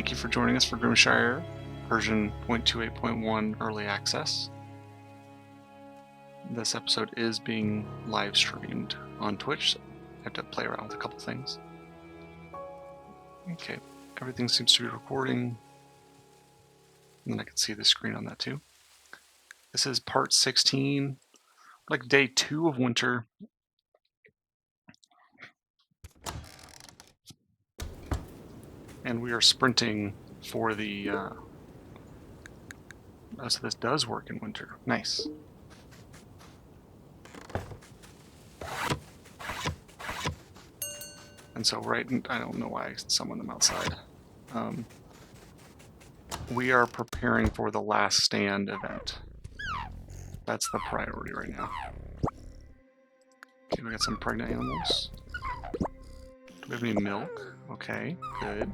Thank you for joining us for Grimshire, version 0.28.1 early access. This episode is being live streamed on Twitch, so I have to play around with a couple things. Okay, everything seems to be recording, and then I can see the screen on that too. This is part 16, like day 2 of winter. And we are sprinting for the, oh, so this does work in winter. Nice. And so I don't know why I summoned them outside. We are preparing for the last stand event. That's the priority right now. Okay, we got some pregnant animals. Do we have any milk? Okay, good.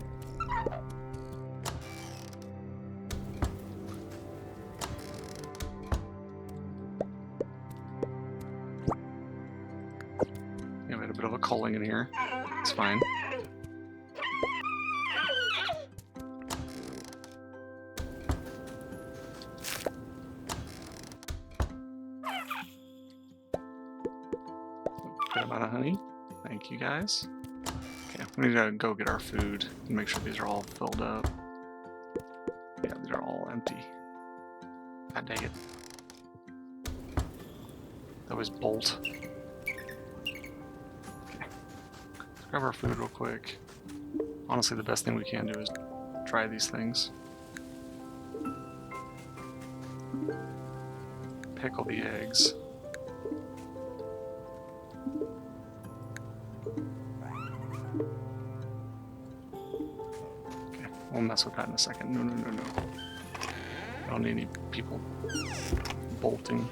Yeah, we had a bit of a culling in here. It's fine. Good amount of honey. Thank you guys. Okay, we need to go get our food and make sure these are all filled up. Yeah, these are all empty. God dang it. That was bolt. Okay. Let's grab our food real quick. Honestly, the best thing we can do is try these things. Pickle the eggs. Okay, we'll mess with that in a second. No. I don't need any people bolting.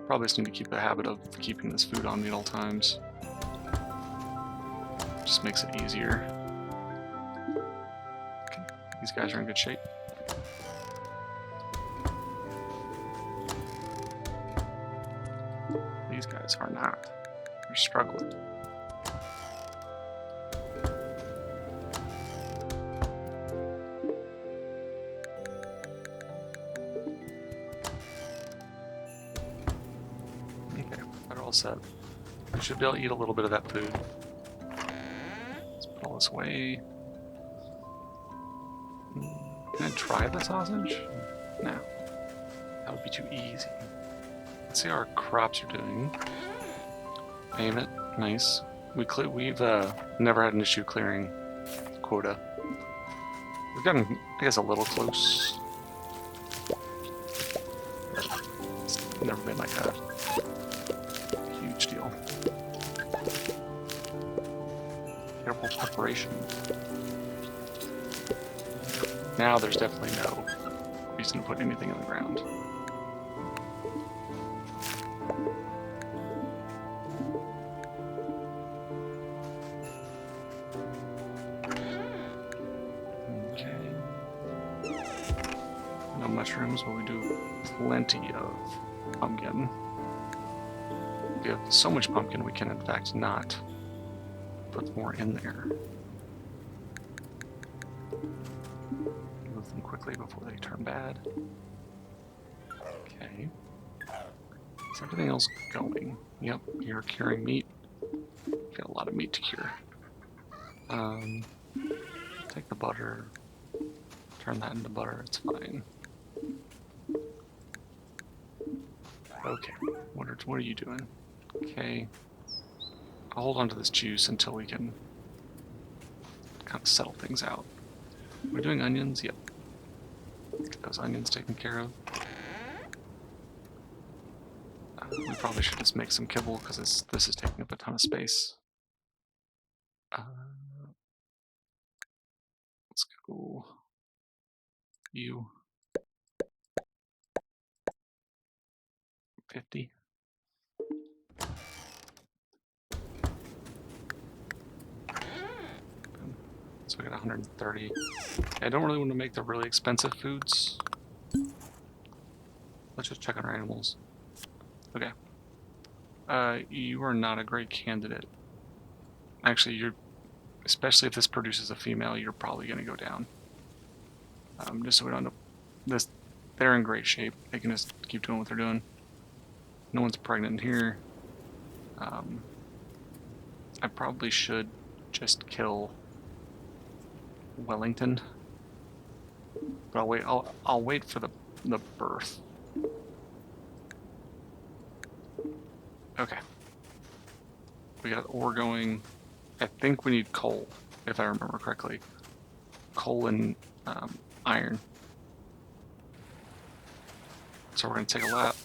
Probably just need to keep the habit of keeping this food on me at all times. Just makes it easier. Okay, these guys are in good shape. These guys are not. They're struggling. Okay, they're all set. We should be able to eat a little bit of that food. Let's put all this away. Can I try the sausage? No. That would be too easy. Let's see how our crops are doing. Payment, nice. We've never had an issue clearing quota. We've gotten, I guess, a little close. But it's never been like a huge deal. Careful preparation. Now there's definitely no reason to put anything on the ground. No mushrooms, but we do plenty of pumpkin. We have so much pumpkin we can in fact not put more in there. Move them quickly before they turn bad. Okay. Is everything else going? Yep, you're curing meat. Got a lot of meat to cure. Take the butter, turn that into butter, it's fine. Okay, what are you doing? Okay, I'll hold on to this juice until we can kind of settle things out. We're doing onions? Yep. Get those onions taken care of. We probably should just make some kibble because this is taking up a ton of space. Let's go. You. 50. So we got 130. I don't really want to make the really expensive foods. Let's just check on our animals. Okay. You are not a great candidate Actually, especially if this produces a female, you're probably going to go down. Just so we don't know. They're in great shape. They can just keep doing what they're doing. No one's pregnant here. I probably should just kill Wellington, but I'll wait. I'll wait for the birth. Okay. We got ore going. I think we need coal, if I remember correctly. Coal and iron. So we're going to take a lap.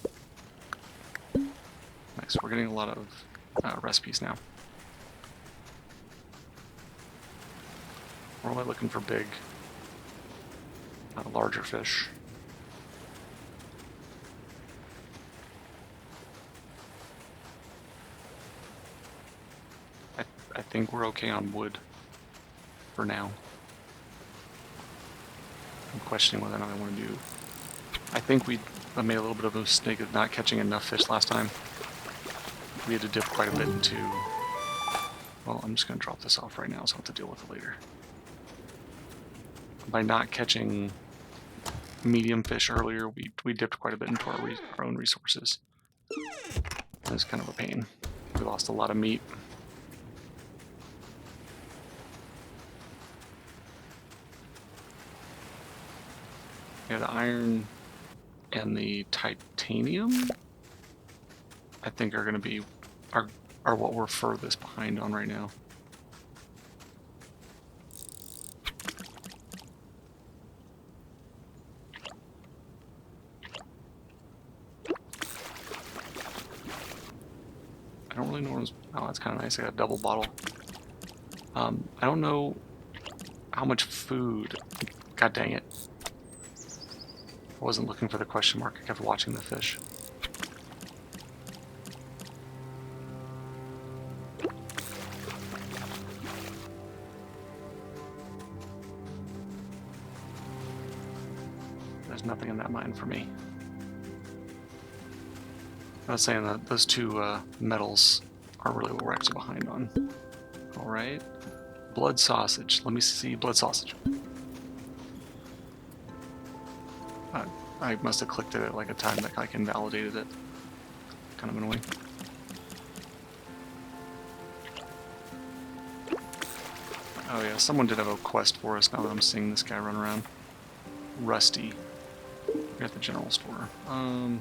Nice, we're getting a lot of recipes now. We're only looking for big, larger fish. I think we're okay on wood for now. I'm questioning whether or not I want to do... I think we made a little bit of a mistake of not catching enough fish last time. We had to dip quite a bit into... Well, I'm just going to drop this off right now so I'll have to deal with it later. By not catching medium fish earlier, we dipped quite a bit into our own resources. It was kind of a pain. We lost a lot of meat. Yeah, the iron and the titanium, I think, are going to be are what we're furthest behind on right now. I don't really know what oh, that's kind of nice. I got a double bottle. I don't know how much food. God dang it. I wasn't looking for the question mark. I kept watching the fish. There's nothing in that mine for me. I was saying that those two metals are really what we're actually behind on. Alright. Blood sausage. Let me see blood sausage. I must have clicked it at like a time that I invalidated it. Kind of annoying. Oh yeah, someone did have a quest for us now that I'm seeing this guy run around. Rusty. We're at the general store. I mean,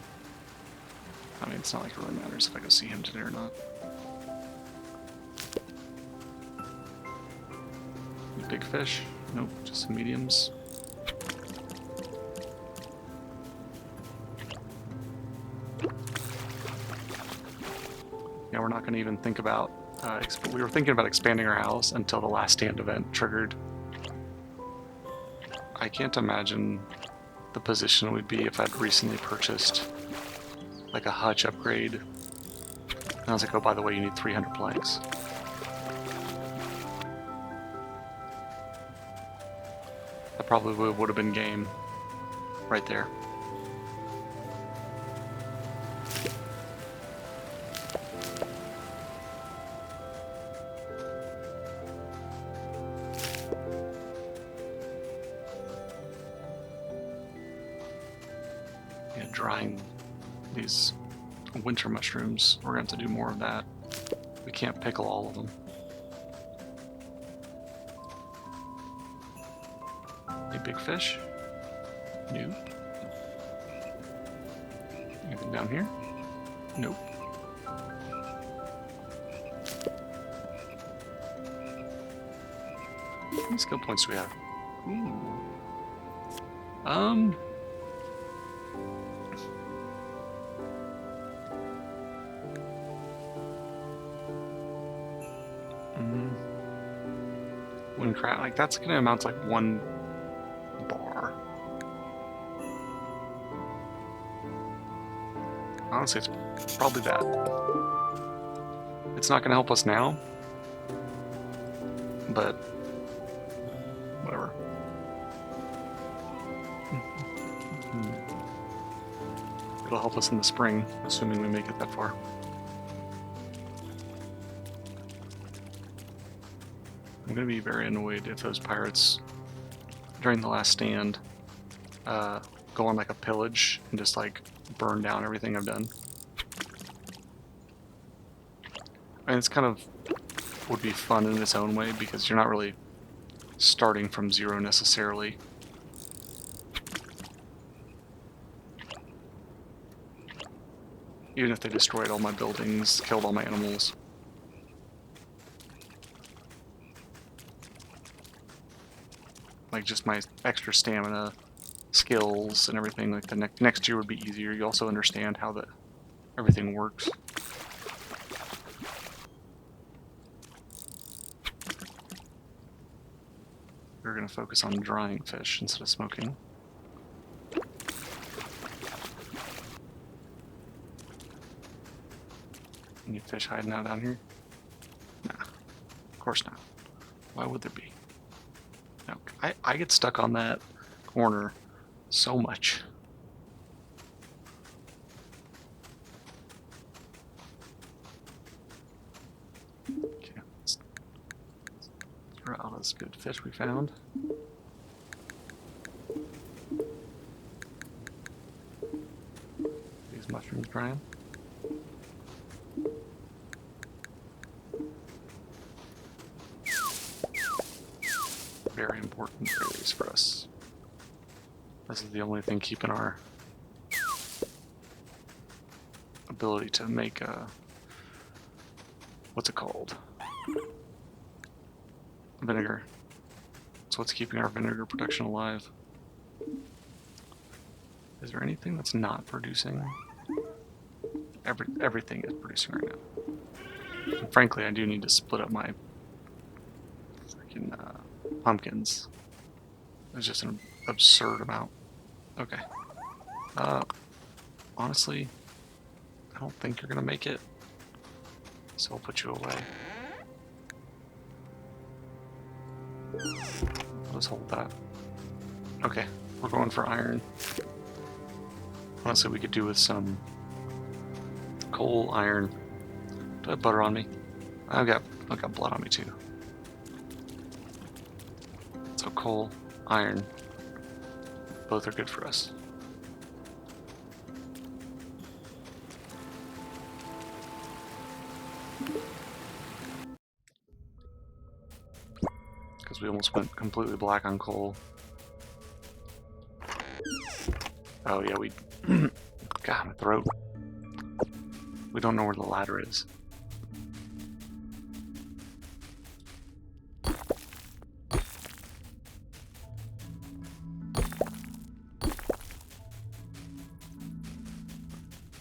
it's not like it really matters if I go see him today or not. Big fish? Nope, just some mediums. Yeah, we're not going to even think about... we were thinking about expanding our house until the last stand event triggered. I can't imagine the position we'd be if I'd recently purchased like a hutch upgrade. And I was like, oh, by the way, you need 300 planks. That probably would have been game right there. Yeah, drying these winter mushrooms. We're going to have to do more of that. We can't pickle all of them. A big fish? Nope. Anything down here? Nope. How many skill points do we have? Ooh. One crap, like that's gonna amount to like 1 bar. Honestly, it's probably that. It's not gonna help us now, but whatever. It'll help us in the spring, assuming we make it that far. I'm gonna be very annoyed if those pirates, during the last stand, go on like a pillage and just like burn down everything I've done. And it's kind of would be fun in its own way because you're not really starting from zero necessarily. Even if they destroyed all my buildings, killed all my animals. Like just my extra stamina, skills, and everything. Like the next year would be easier. You also understand how everything works. We're going to focus on drying fish instead of smoking. Any fish hiding out down here? Nah, of course not. Why would there be? No, I get stuck on that corner so much. Okay, let's throw out this good fish we found. These mushrooms drying. Very important berries for us. This is the only thing keeping our ability to make what's it called? Vinegar. That's what's keeping our vinegar production alive. Is there anything that's not producing? Everything is producing right now. And frankly, I do need to split up my freaking pumpkins. It's just an absurd amount. Okay. Honestly, I don't think you're gonna make it. So I'll put you away. I'll just hold that. Okay, we're going for iron. Honestly, we could do with some coal, iron. Do I have butter on me? I've got blood on me too. So coal, iron, both are good for us. Because we almost went completely black on coal. Oh yeah, we... God, my throat. We don't know where the ladder is.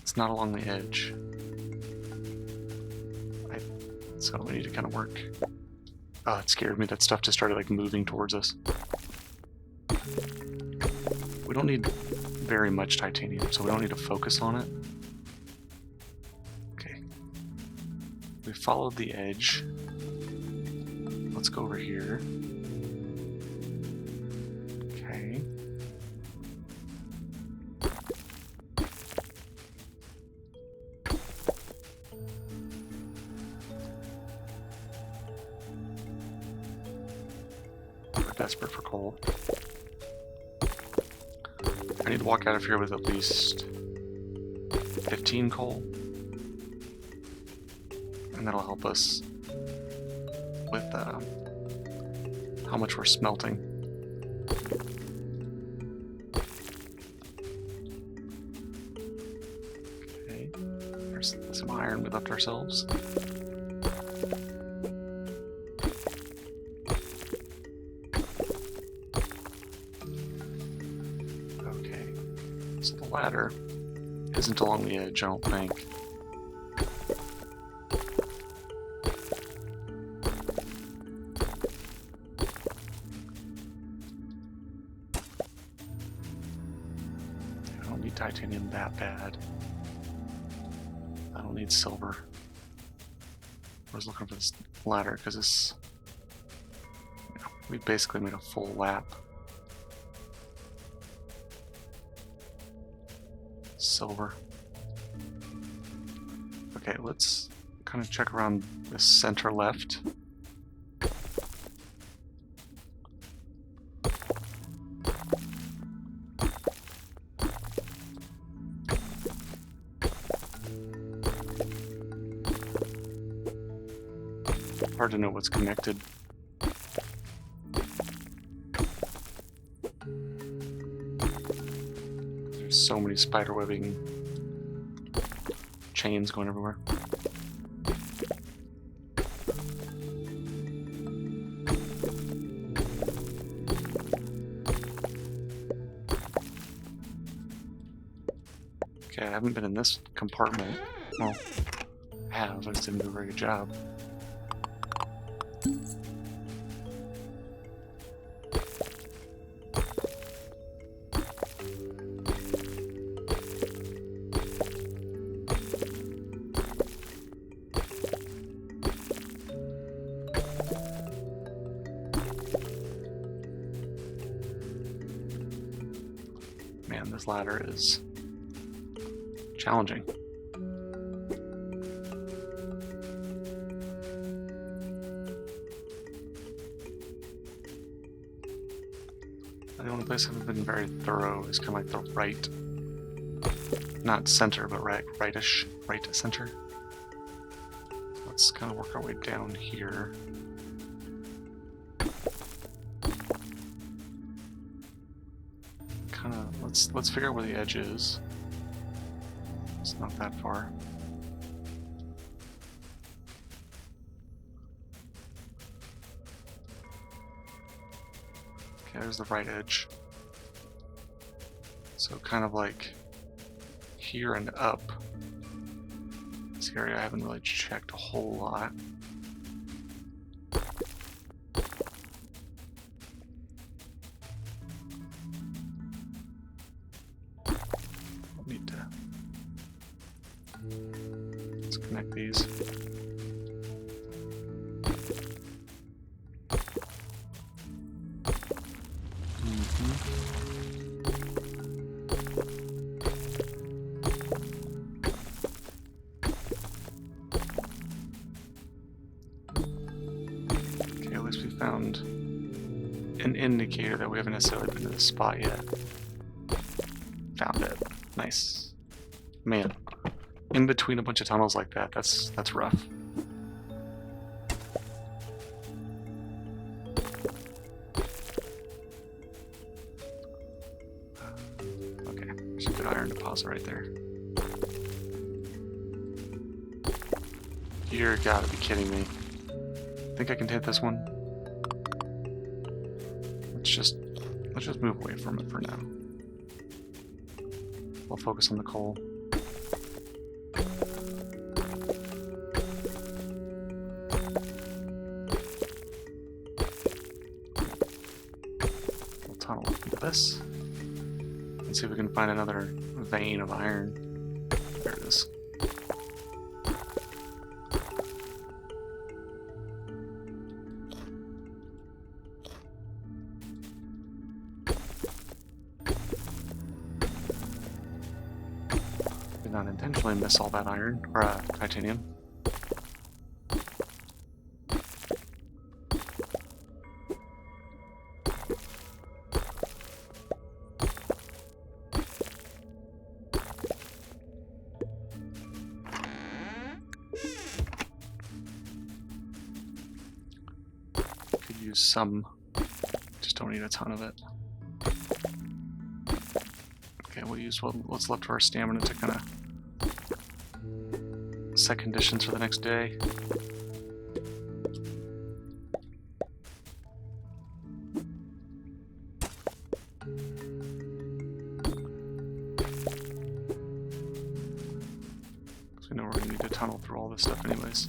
It's not along the edge. So we need to kind of work. Oh, it scared me. That stuff just started like moving towards us. We don't need very much titanium, so we don't need to focus on it. Okay. We followed the edge. Let's go over here. Okay. We're desperate for coal. I need to walk out of here with at least 15 coal. And that'll help us with how much we're smelting. Okay, there's some iron we left ourselves. Okay, so the ladder isn't along the edge, I don't think. Titanium that bad. I don't need silver. I was looking for this ladder because it's... You know, we basically made a full lap. Silver. Okay, let's kind of check around the center left. Hard to know what's connected. There's so many spider webbing chains going everywhere. Okay, I haven't been in this compartment. Well, I have, I just didn't do a very good job. Man, this ladder is challenging. The only place I haven't been very thorough is kind of like the right, not center, but rightish, right center. Let's kind of work our way down here. Kind of let's figure out where the edge is. It's not that far. Okay, there's the right edge. So kind of like here and up. This area I haven't really checked a whole lot. Need to let's connect these. Okay, at least we found an indicator that we haven't necessarily been to this spot yet. Found it. Nice. Man, in between a bunch of tunnels like that, that's rough. Okay, there's a good iron deposit right there. You're gotta be kidding me. Think I can hit this one? Let's just move away from it for now. We'll focus on the coal. We'll tunnel up into this and see if we can find another vein of iron. There it is. Did not intentionally miss all that iron, or titanium. Could use some, just don't need a ton of it. Okay, we'll use what's left of our stamina to kind of set conditions for the next day. So we know we're going to need to tunnel through all this stuff anyways.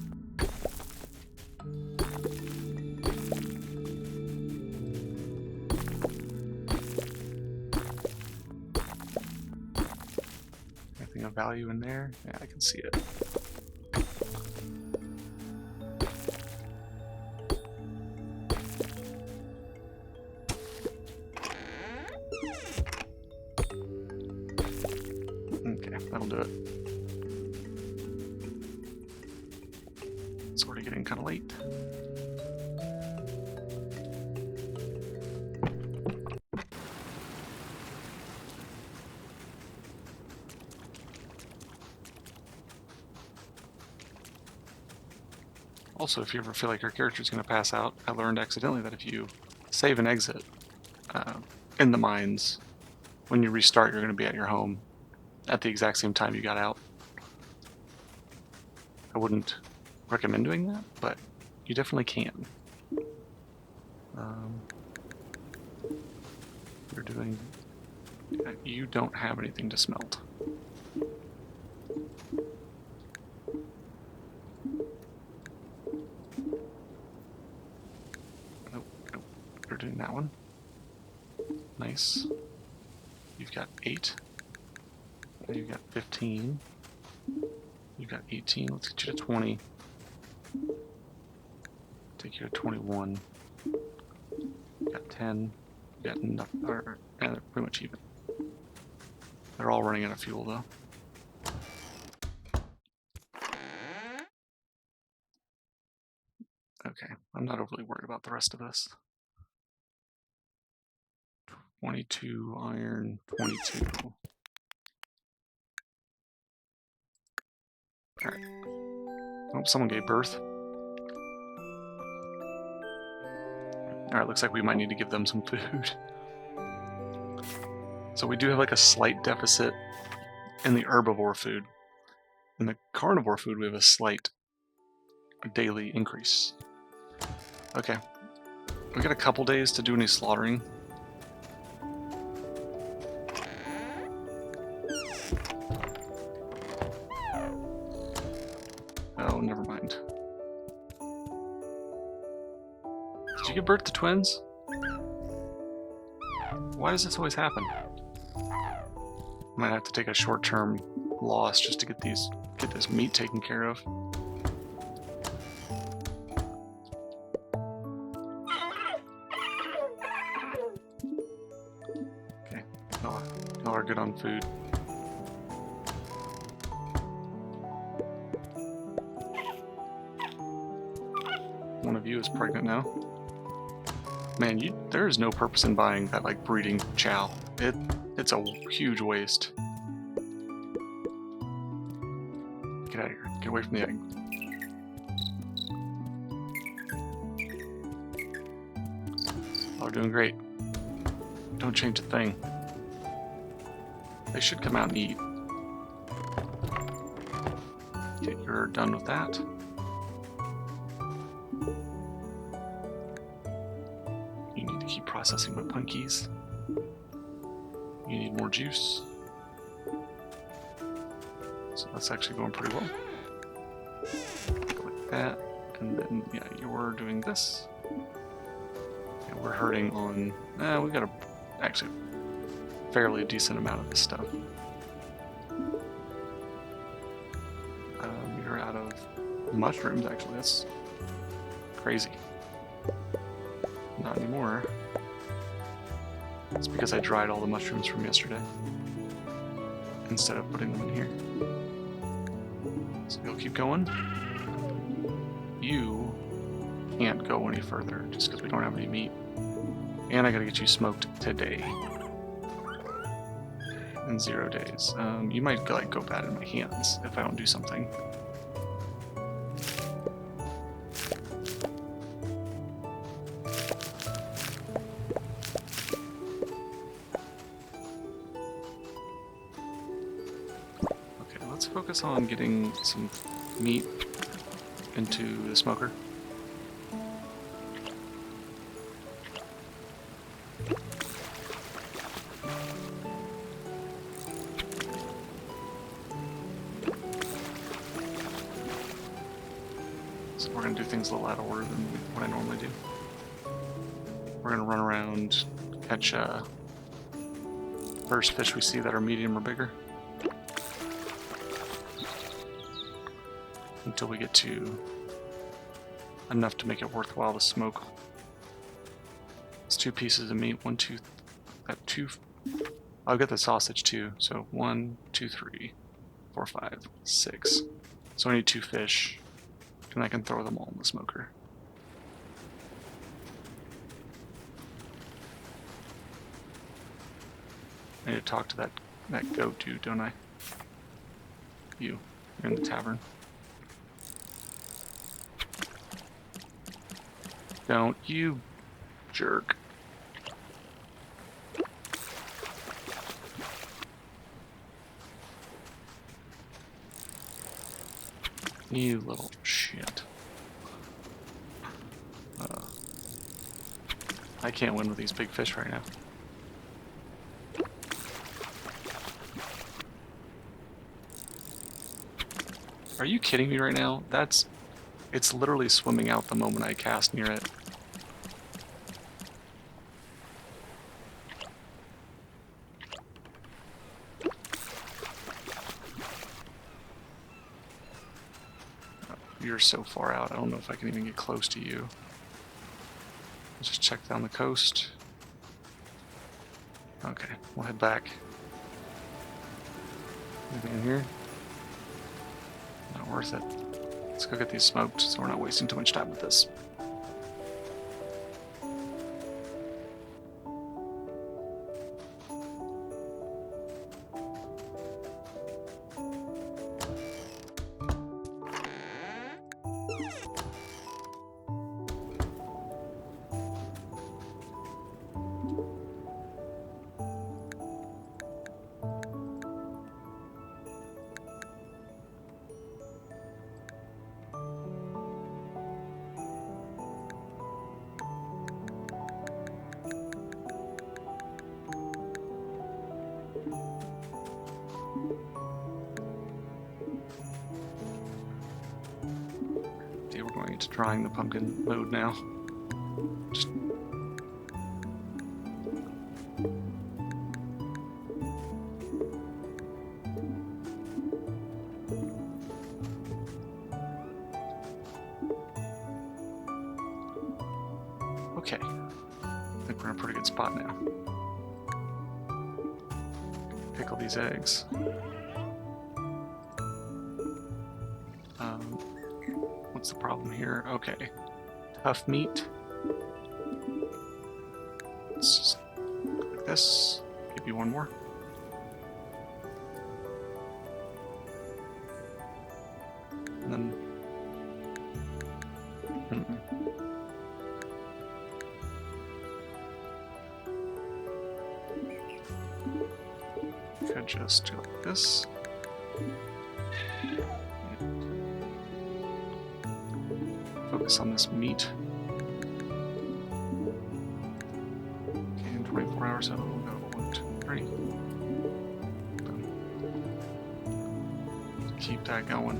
Anything of value in there? Yeah, I can see it. Okay, that'll do it. It's already getting kind of late. Also, if you ever feel like your character's going to pass out, I learned accidentally that if you save and exit in the mines, when you restart, you're going to be at your home at the exact same time you got out. I wouldn't recommend doing that, but you definitely can. You're doing... You don't have anything to smelt. Nope, nope. You're doing that one. Nice. You've got 8. Now you've got 15. You've got 18. Let's get you to 20. Take you to 21. You've got 10. You've got nothing. They're pretty much even. They're all running out of fuel, though. Okay, I'm not overly worried about the rest of this. 22 iron, 22. Alright. Oh, someone gave birth. Alright, looks like we might need to give them some food. So we do have like a slight deficit in the herbivore food. In the carnivore food, we have a slight daily increase. Okay. We got a couple days to do any slaughtering. Oh, never mind. Did you give birth to twins? Why does this always happen? Might have to take a short-term loss just to get this meat taken care of. Okay, y'all are good on food. One of you is pregnant now. Man, there is no purpose in buying that like breeding chow. It's a huge waste. Get out of here. Get away from the egg. Oh, we're doing great. Don't change a thing. They should come out and eat. Okay, you're done with that. You need to keep processing my punkies. You need more juice. So that's actually going pretty well. Go like that, and then yeah, you're doing this. Yeah, we're hurting on. We got actually fairly decent amount of this stuff. You're out of mushrooms. Actually, that's crazy. Not anymore. It's because I dried all the mushrooms from yesterday instead of putting them in here. So you'll keep going. You can't go any further just because we don't have any meat. And I gotta get you smoked today. In 0 days. You might like go bad in my hands if I don't do something. Focus on getting some meat into the smoker. So we're going to do things a little out of order than what I normally do. We're going to run around, catch first fish we see that are medium or bigger. Until we get to enough to make it worthwhile to smoke. It's 2 pieces of meat. 1, 2. Got 2. I'll get the sausage too. So 1, 2, 3, 4, 5, 6. So I need 2 fish, and I can throw them all in the smoker. I need to talk to that goat dude, don't I? You're in the tavern. don't. You jerk. You little shit. I can't win with these big fish right now. Are you kidding me right now? It's literally swimming out the moment I cast near it. You're so far out, I don't know if I can even get close to you. Let's just check down the coast. Okay, we'll head back. Anything in here? Not worth it. Let's go get these smoked so we're not wasting too much time with this. Okay, we're going into drying the pumpkin mode now. Just okay. I think we're in a pretty good spot now. Pickle these eggs. What's the problem here? Okay. Tough meat. Let's just like this. Give you one more. And then... Could just do like this. Focus on this meat. Okay, in 24 hours, so we'll go 1, 2, 3. Boom. Keep that going.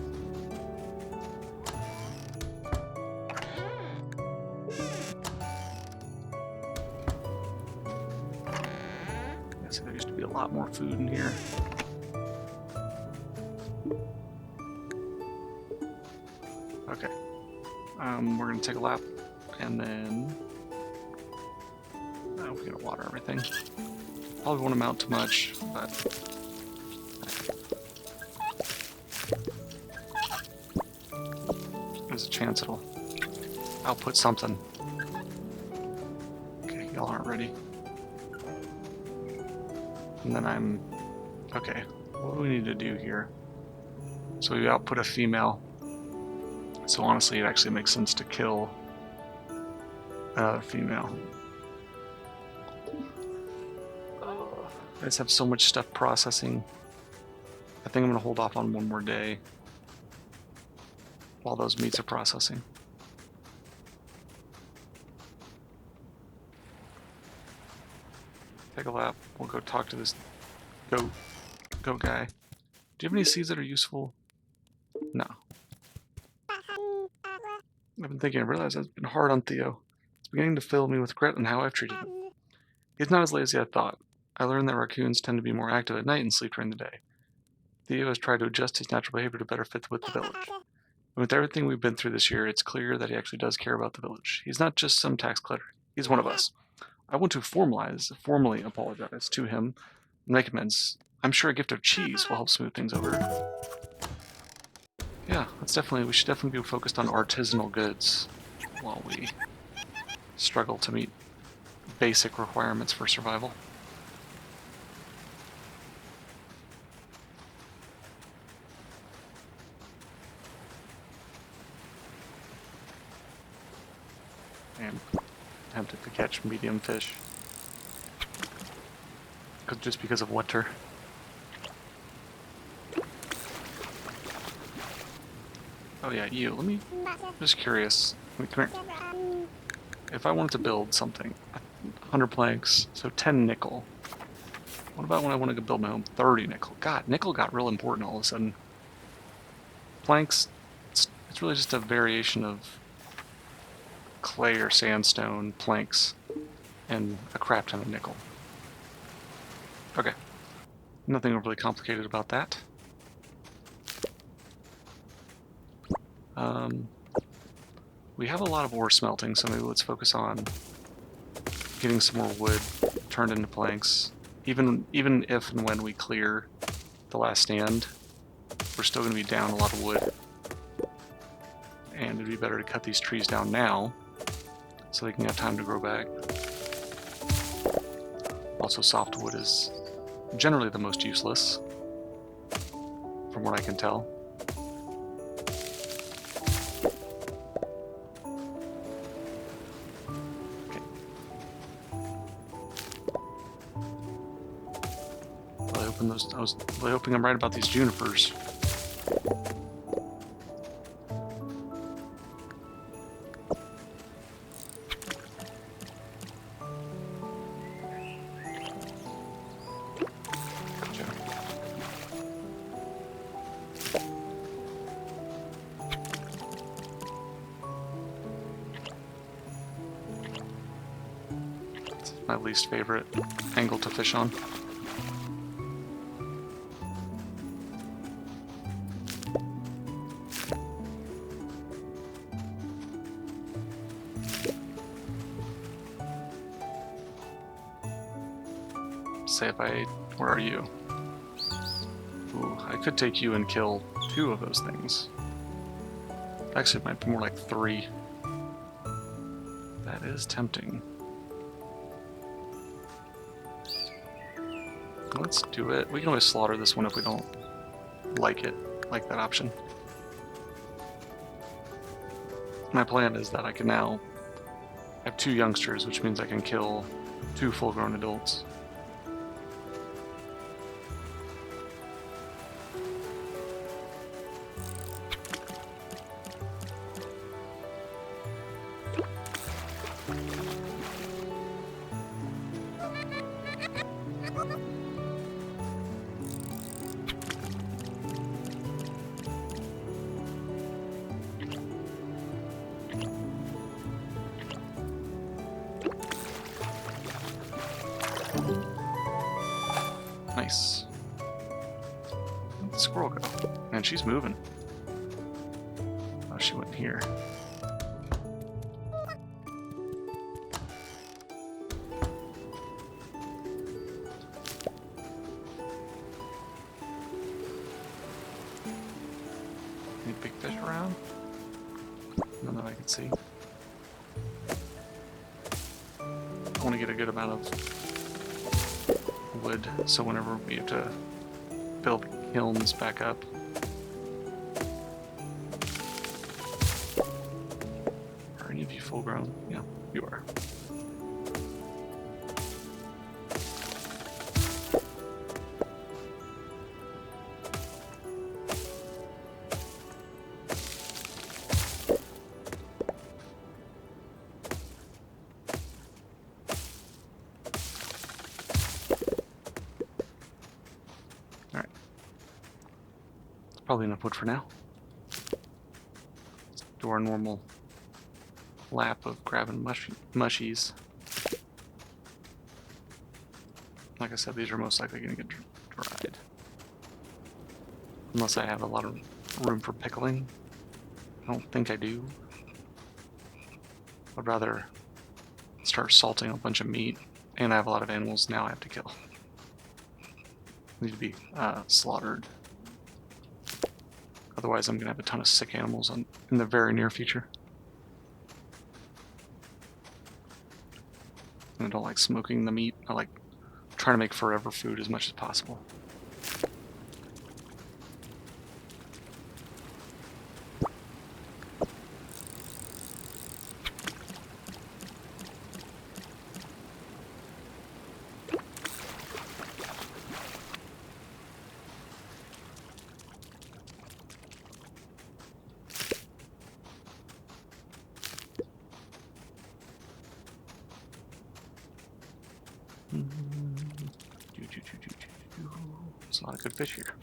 Yeah, so there used to be a lot more food in here. Okay. We're gonna take a lap, and then we gotta water everything. Probably won't amount to much, but there's a chance it'll output something. Okay, y'all aren't ready. And then okay. What do we need to do here? So we output a female. So honestly, it actually makes sense to kill a female. I just have so much stuff processing. I think I'm gonna hold off on one more day while those meats are processing. Take a lap. We'll go talk to this goat guy. Do you have any seeds that are useful? No. I've been thinking, I realize I've been hard on Theo. It's beginning to fill me with regret on how I've treated him. He's not as lazy as I thought. I learned that raccoons tend to be more active at night and sleep during the day. Theo has tried to adjust his natural behavior to better fit with the village. And with everything we've been through this year, it's clear that he actually does care about the village. He's not just some tax collector. He's one of us. I want to formally apologize to him and make amends. I'm sure a gift of cheese will help smooth things over. Yeah, we should definitely be focused on artisanal goods while we struggle to meet basic requirements for survival. I am tempted to catch medium fish. Just because of winter. Oh yeah, you. Let me... Just curious. Come here. If I wanted to build something, 100 planks, so 10 nickel. What about when I want to build my home? 30 nickel. God, nickel got real important all of a sudden. Planks, it's really just a variation of clay or sandstone planks and a crap ton of nickel. Okay. Nothing overly complicated about that. We have a lot of ore smelting, so maybe let's focus on getting some more wood turned into planks. Even if and when we clear the last stand, we're still going to be down a lot of wood. And it'd be better to cut these trees down now so they can have time to grow back. Also, softwood is generally the most useless, from what I can tell. Okay. I was really hoping I'm right about these junipers. My least favorite angle to fish on. Say if I... Where are you? Ooh, I could take you and kill 2 of those things. Actually, it might be more like 3. That is tempting. Let's do it. We can always slaughter this one if we don't like that option. My plan is that I can now have 2 youngsters, which means I can kill 2 full-grown adults. Nice. Where'd the squirrel go? Man, she's moving. Oh, she went here. Any big fish around? None that I can see. I want to get a good amount of wood, so whenever we have to build kilns back up. Are any of you full grown? Yeah, you are. Probably enough wood for now. Let's do our normal lap of grabbing mushies. Like I said, these are most likely going to get dried. Unless I have a lot of room for pickling. I don't think I do. I'd rather start salting a bunch of meat, and I have a lot of animals now I have to kill. Need to be slaughtered. Otherwise, I'm going to have a ton of sick animals in the very near future. And I don't like smoking the meat. I like trying to make forever food as much as possible. There's a lot of good fish here.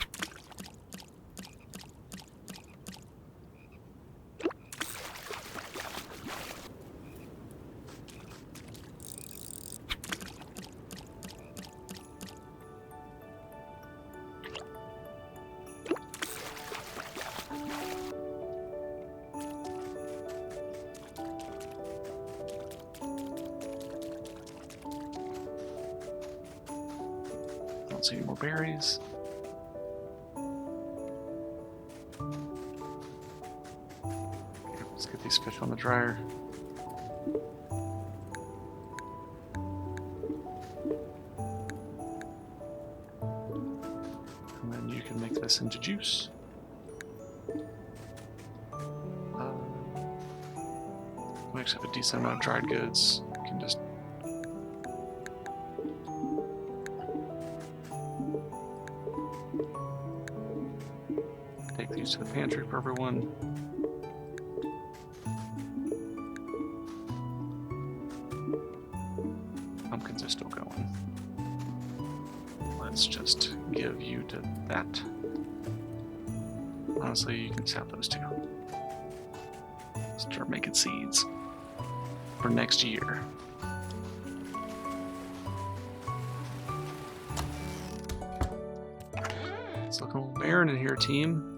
I don't see any more berries. Okay, let's get these fish on the dryer. And then you can make this into juice. We actually have a decent amount of dried goods. You can just take these to the pantry for everyone. Pumpkins are still going. Let's just give you to that. Honestly, you can sell those two. Start making seeds for next year. It's looking a little barren in here, team.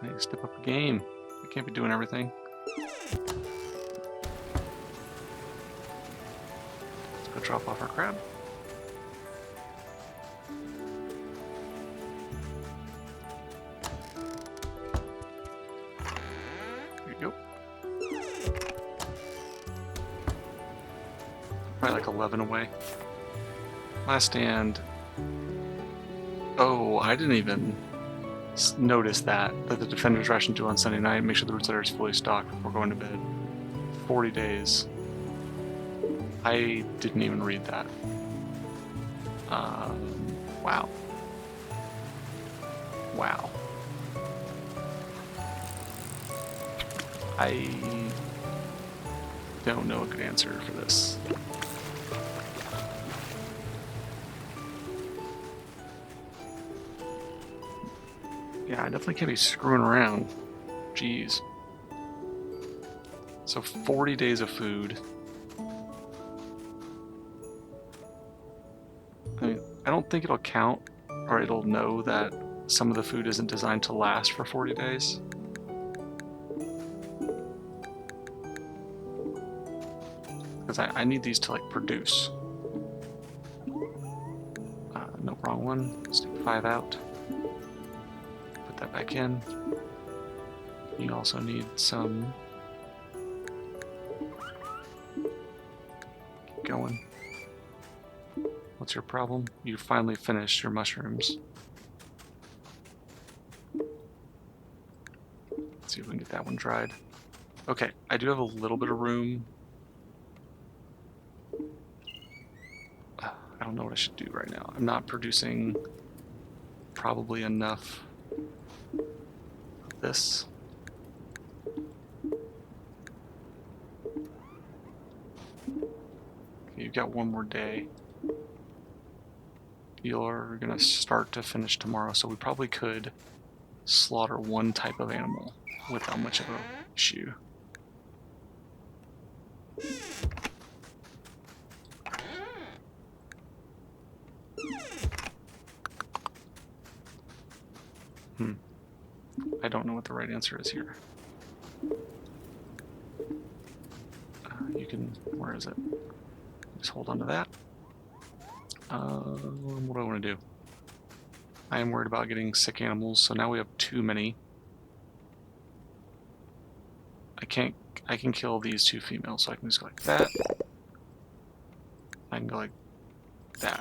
I need to step up the game. I can't be doing everything. Let's go drop off our crab. There you go. Probably like 11 away. Last stand. Oh, I didn't even notice that the Defender's Ration due on Sunday night. Make sure the root cellar is fully stocked before going to bed. 40 days. I didn't even read that. Wow. Wow. I don't know a good answer for this. Yeah, I definitely can't be screwing around. Jeez. So 40 days of food. I mean, I don't think it'll count, or it'll know that some of the food isn't designed to last for 40 days. Because I need these to, like, produce. No, wrong one. Let's take 5 out. Put that back in. You also need some... Keep going. What's your problem? You finally finished your mushrooms. Let's see if we can get that one dried. Okay, I do have a little bit of room. I don't know what I should do right now. I'm not producing probably enough of this. Okay, you've got one more day. You're gonna start to finish tomorrow, so we probably could slaughter one type of animal without much of an issue. I don't know what the right answer is here. You can... Where is it? Just hold on to that. What do I want to do? I am worried about getting sick animals, so now we have too many. I can kill these 2 females, so I can just go like that. I can go like that.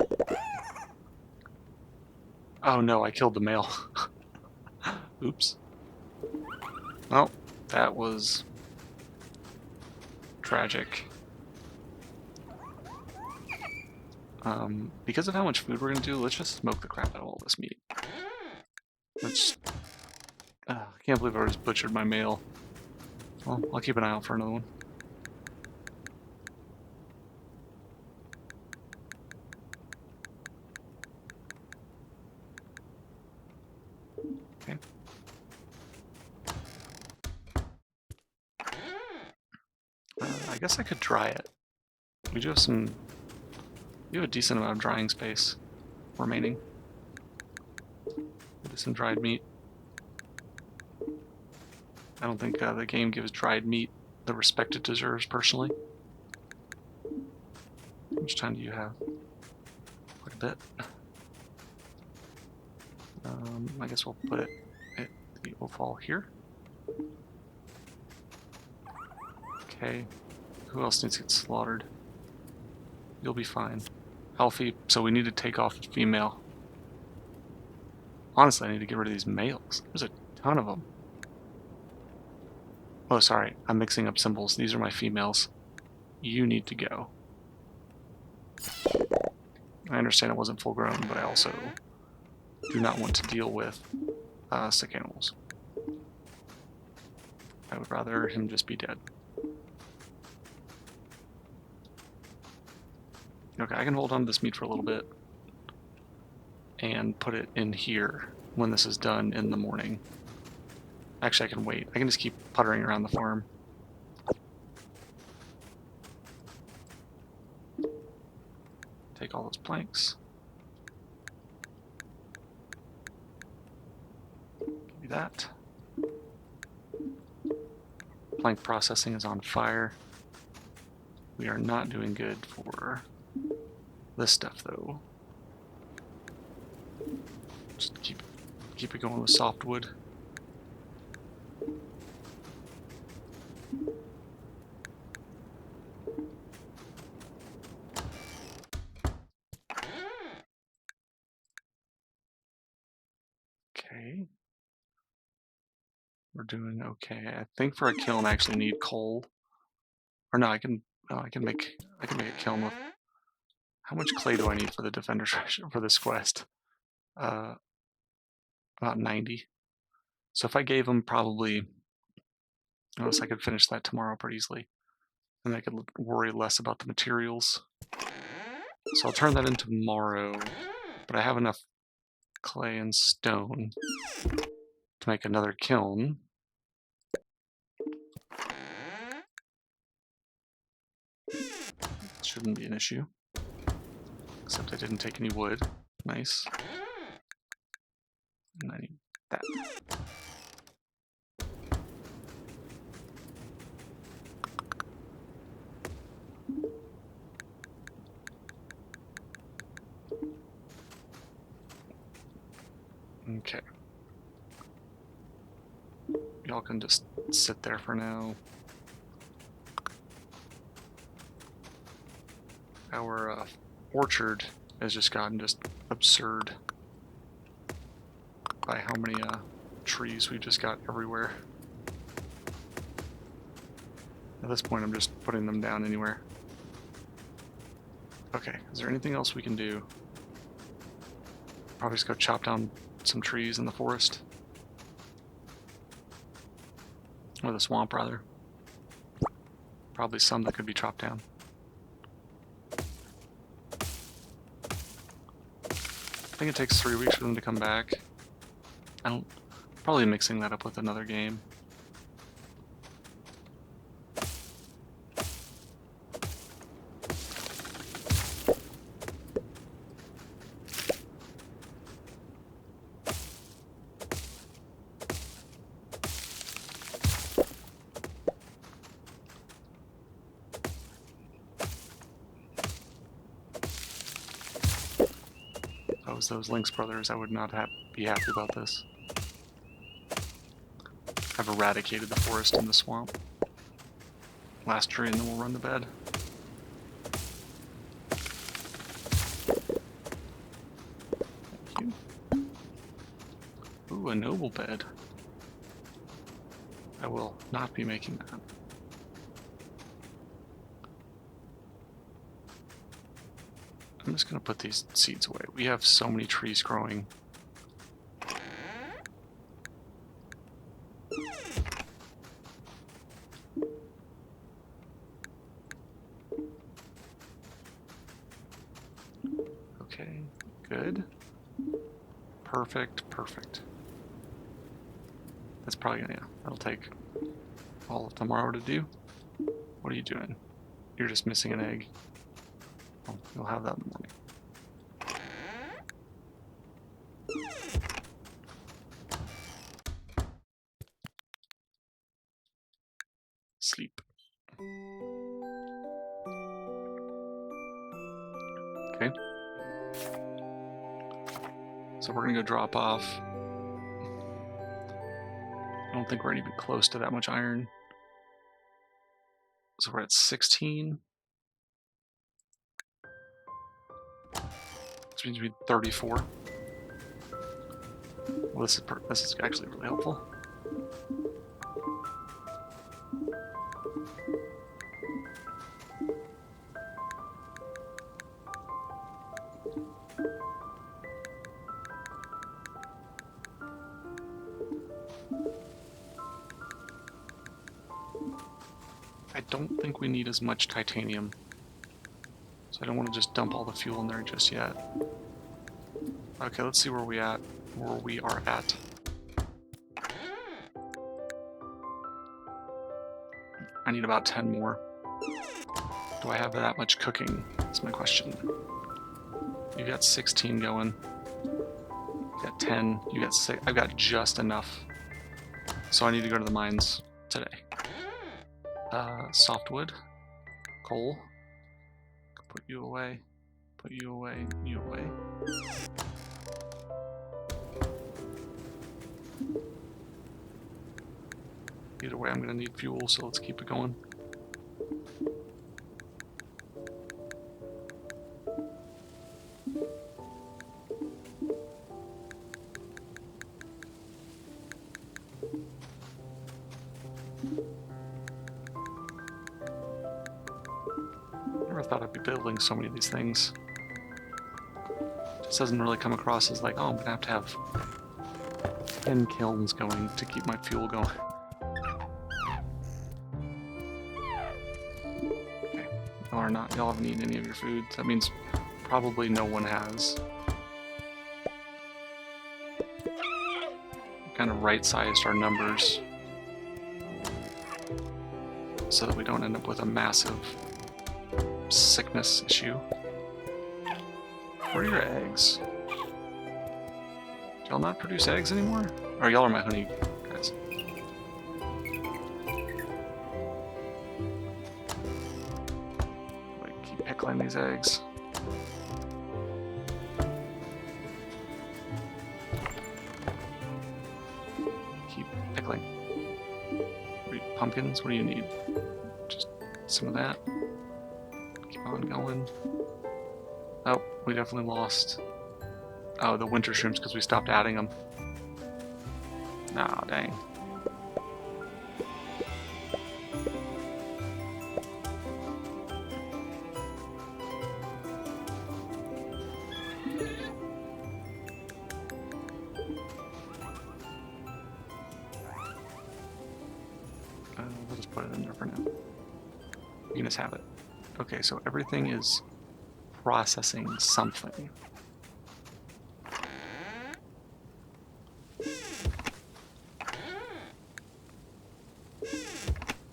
Oh no, I killed the male. Oops. Well, that was tragic. Because of how much food we're gonna do, let's just smoke the crap out of all this meat. Let's... I can't believe I just butchered my male. Well, I'll keep an eye out for another one. I guess I could dry it. We do have some... We have a decent amount of drying space remaining. With some dried meat. I don't think the game gives dried meat the respect it deserves, personally. How much time do you have? Quite a bit. I guess we'll put it will fall here. Okay. Who else needs to get slaughtered? You'll be fine. Healthy, so we need to take off the female. Honestly, I need to get rid of these males. There's a ton of them. Oh, sorry. I'm mixing up symbols. These are my females. You need to go. I understand it wasn't full grown, but I also do not want to deal with sick animals. I would rather him just be dead. Okay, I can hold on to this meat for a little bit and put it in here when this is done in the morning. Actually, I can wait. I can just keep puttering around the farm. Take all those planks. Give you that. Plank processing is on fire. We are not doing good for this stuff, though. Just keep it going with softwood. Okay. We're doing okay. I think for a kiln I actually need coal. Or no, I can make a kiln with... How much clay do I need for the defender's for this quest? About 90. So if I gave him probably... Unless I could finish that tomorrow pretty easily. And I could worry less about the materials. So I'll turn that in tomorrow. But I have enough clay and stone to make another kiln. Shouldn't be an issue. Except I didn't take any wood. Nice. And I need that. Okay. Y'all can just sit there for now. Our orchard has just gotten just absurd by how many trees we've just got everywhere. At this point, I'm just putting them down anywhere. Okay, is there anything else we can do? Probably just go chop down some trees in the forest. Or the swamp, rather. Probably some that could be chopped down. I think it takes 3 weeks for them to come back. Probably mixing that up with another game. If I was those Lynx brothers, I would not be happy about this. I've eradicated the forest in the swamp. Last tree and then we'll run to bed. Thank you. Ooh, a noble bed. I will not be making that. I'm just going to put these seeds away. We have so many trees growing. Okay, good. Perfect, perfect. That's probably gonna, yeah, that'll take all of tomorrow to do. What are you doing? You're just missing an egg. Oh, you'll have that in the morning. Sleep. Okay. So we're gonna go drop off. I don't think we're even close to that much iron. So we're at 16. Which means we need 34. Well, this is actually really helpful. I don't think we need as much titanium. So I don't want to just dump all the fuel in there just yet. Okay, let's see where we are at. I need about 10 more. Do I have that much cooking? That's my question. You got 16 going. You got 10. You got 6. I've got just enough. So I need to go to the mines today. Softwood. Coal. Put you away. Put you away. You away. Either way, I'm going to need fuel, so let's keep it going. Never thought I'd be building so many of these things. This doesn't really come across as like, oh, I'm going to have 10 kilns going to keep my fuel going. Okay, y'all haven't eaten any of your food. That means probably no one has. Kind of right-sized our numbers so that we don't end up with a massive sickness issue. Where are your eggs? Do y'all not produce eggs anymore? Or y'all are my honey guys? Like, keep pickling these eggs. Keep pickling. Pumpkins? What do you need? Just some of that. Keep on going. Oh, we definitely lost. Oh, the winter shrooms because we stopped adding them. Nah, dang. We'll just put it in there for now. You can just have it. Okay, so everything is processing something.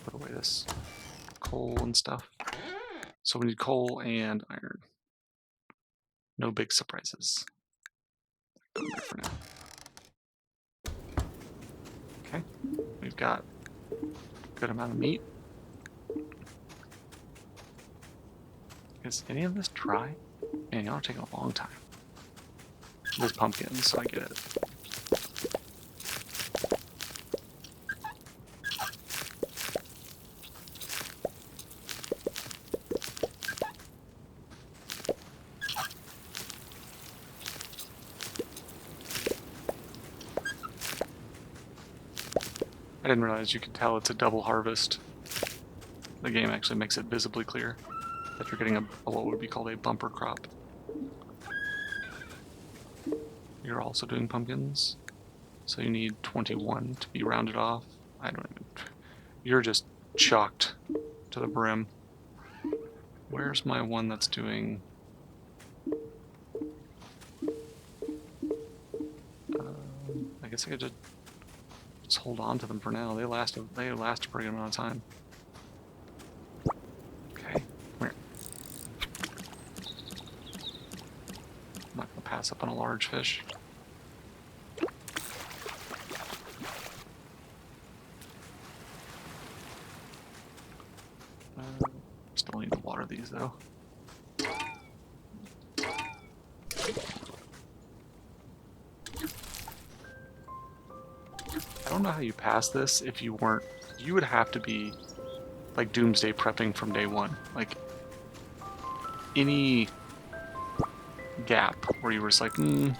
Put away this coal and stuff. So we need coal and iron. No big surprises. Go there for now. Okay, we've got a good amount of meat. Is any of this dry? Man, y'all are taking a long time. There's pumpkins, so I get it. I didn't realize you could tell it's a double harvest. The game actually makes it visibly clear that you're getting a what would be called a bumper crop. You're also doing pumpkins, so you need 21 to be rounded off. I don't even... You're just chocked to the brim. Where's my one that's doing... I guess I could just hold on to them for now. They last a pretty good amount of time. Okay, pass up on a large fish. Still need to water these though. I don't know how you pass this if you weren't. You would have to be like doomsday prepping from day one. Like any gap where you were just like, I'm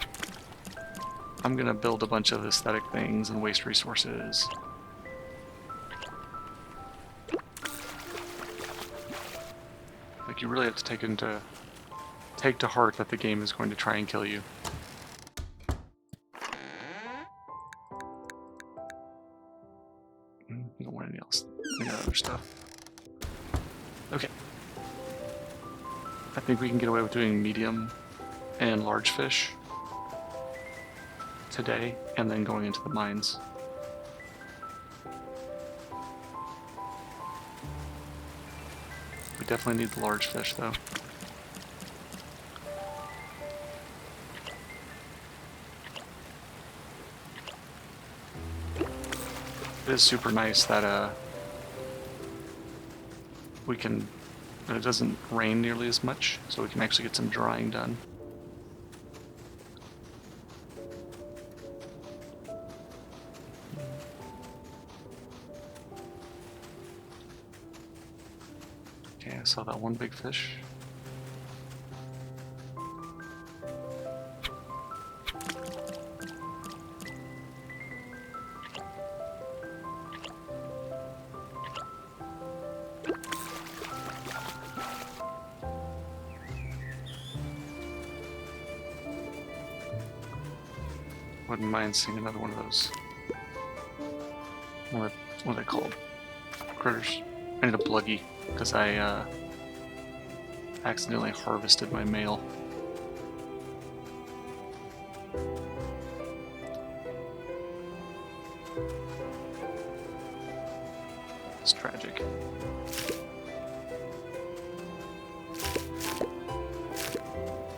gonna build a bunch of aesthetic things and waste resources. Like you really have to take to heart that the game is going to try and kill you. You don't want any else. Any other stuff. Okay. I think we can get away with doing medium and large fish today, and then going into the mines. We definitely need the large fish, though. It is super nice that that it doesn't rain nearly as much, so we can actually get some drying done. Okay, I saw that one big fish. Wouldn't mind seeing another one of those. What are they called? Critters. I need a bluggy because I accidentally harvested my mail. It's tragic.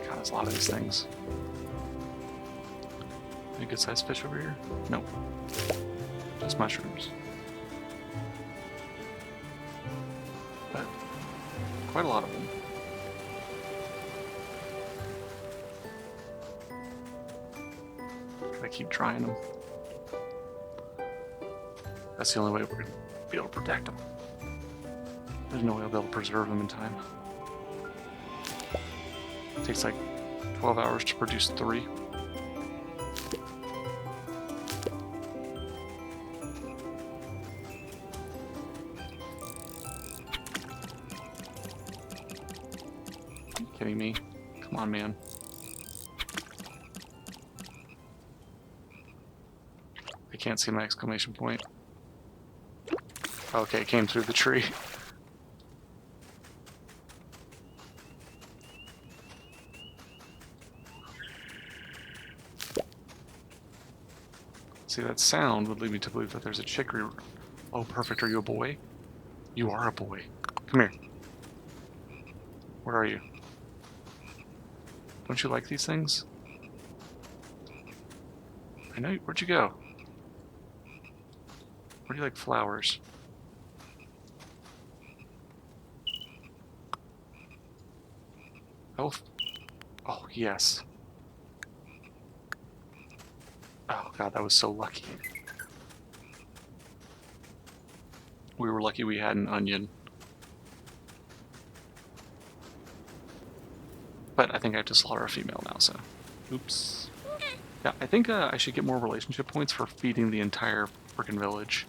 God, there's a lot of these things. Any good sized fish over here? Nope. Just mushrooms. But quite a lot of them. Gotta keep drying them. That's the only way we're gonna be able to protect them. There's no way I'll be able to preserve them in time. It takes like 12 hours to produce 3. Kidding me? Come on, man. I can't see my exclamation point. Okay, it came through the tree. See, that sound would lead me to believe that there's a chicory. Oh, perfect. Are you a boy? You are a boy. Come here. Where are you? Don't you like these things? I know. Where'd you go? Where do you like flowers? Oh. Oh, yes. Oh, God, that was so lucky. We were lucky we had an onion. But I think I have to slaughter a female now, so... Oops. Yeah, I think I should get more relationship points for feeding the entire freaking village.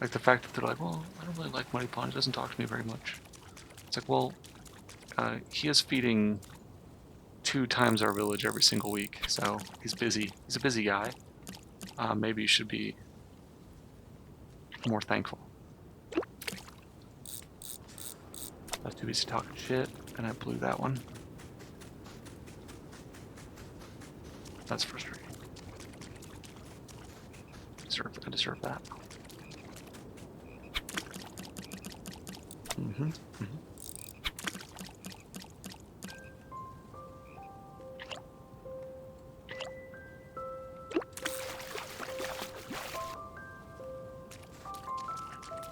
Like the fact that they're like, well, I don't really like Muddy Pond, he doesn't talk to me very much. It's like, well, he is feeding 2 times our village every single week, so he's busy. He's a busy guy. Maybe you should be more thankful. I was too busy talking shit, and I blew that one. That's frustrating. I deserve that. Mm-hmm.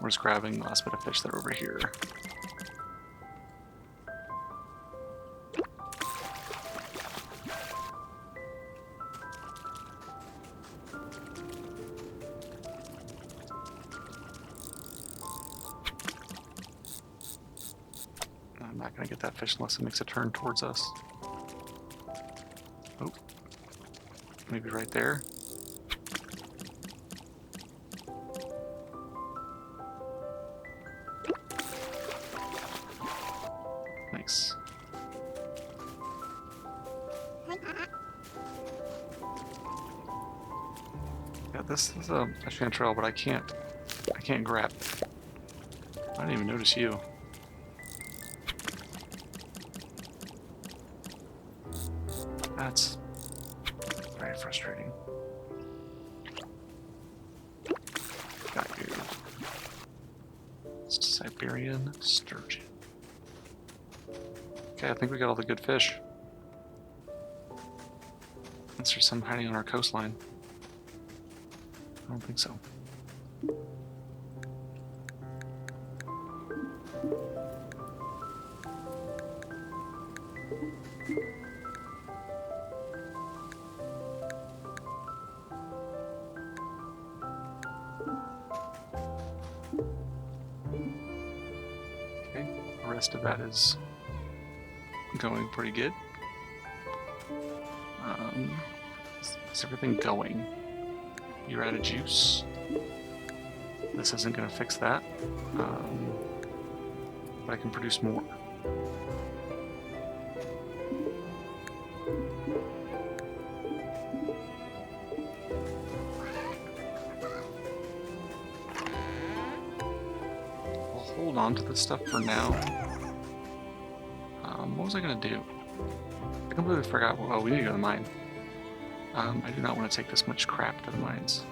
We're just grabbing the last bit of fish that are over here. I'm not going to get that fish unless it makes a turn towards us. Oh. Maybe right there. Nice. Yeah, this is a chanterelle, but I can't grab it. I didn't even notice you. That's very frustrating. Got you. Siberian sturgeon. Okay, I think we got all the good fish. Unless there's some hiding on our coastline. I don't think so. Okay, the rest of that is going pretty good. Is everything going? You're out of juice. This isn't going to fix that. But I can produce more. I'll hold on to this stuff for now. What was I going to do? I completely forgot. Well, we need to go to the mine. I do not want to take this much crap to the mines.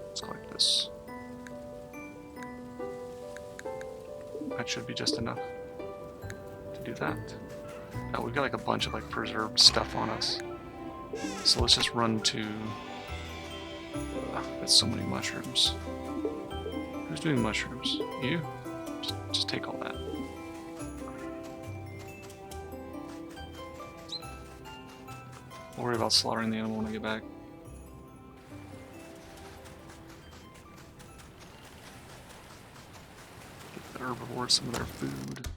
Let's collect this. That should be just enough to do that. Oh, we've got like a bunch of like preserved stuff on us. So let's just run to... that's so many mushrooms. Who's doing mushrooms? You? Just take all that. I'll worry about slaughtering the animal when I get back. Get the herbivores some of their food.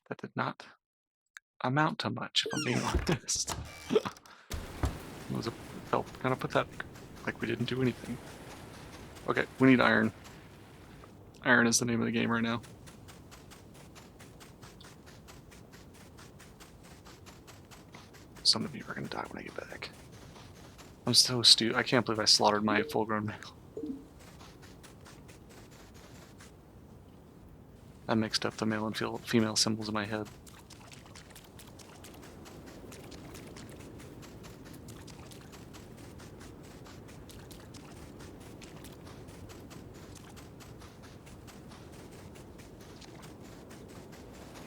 That did not amount to much, if I'm being honest. It felt kind of pathetic, like we didn't do anything. Okay, we need iron. Iron is the name of the game right now. Some of you are going to die when I get back. I'm so stupid. I can't believe I slaughtered my full-grown male. I mixed up the male and female symbols in my head.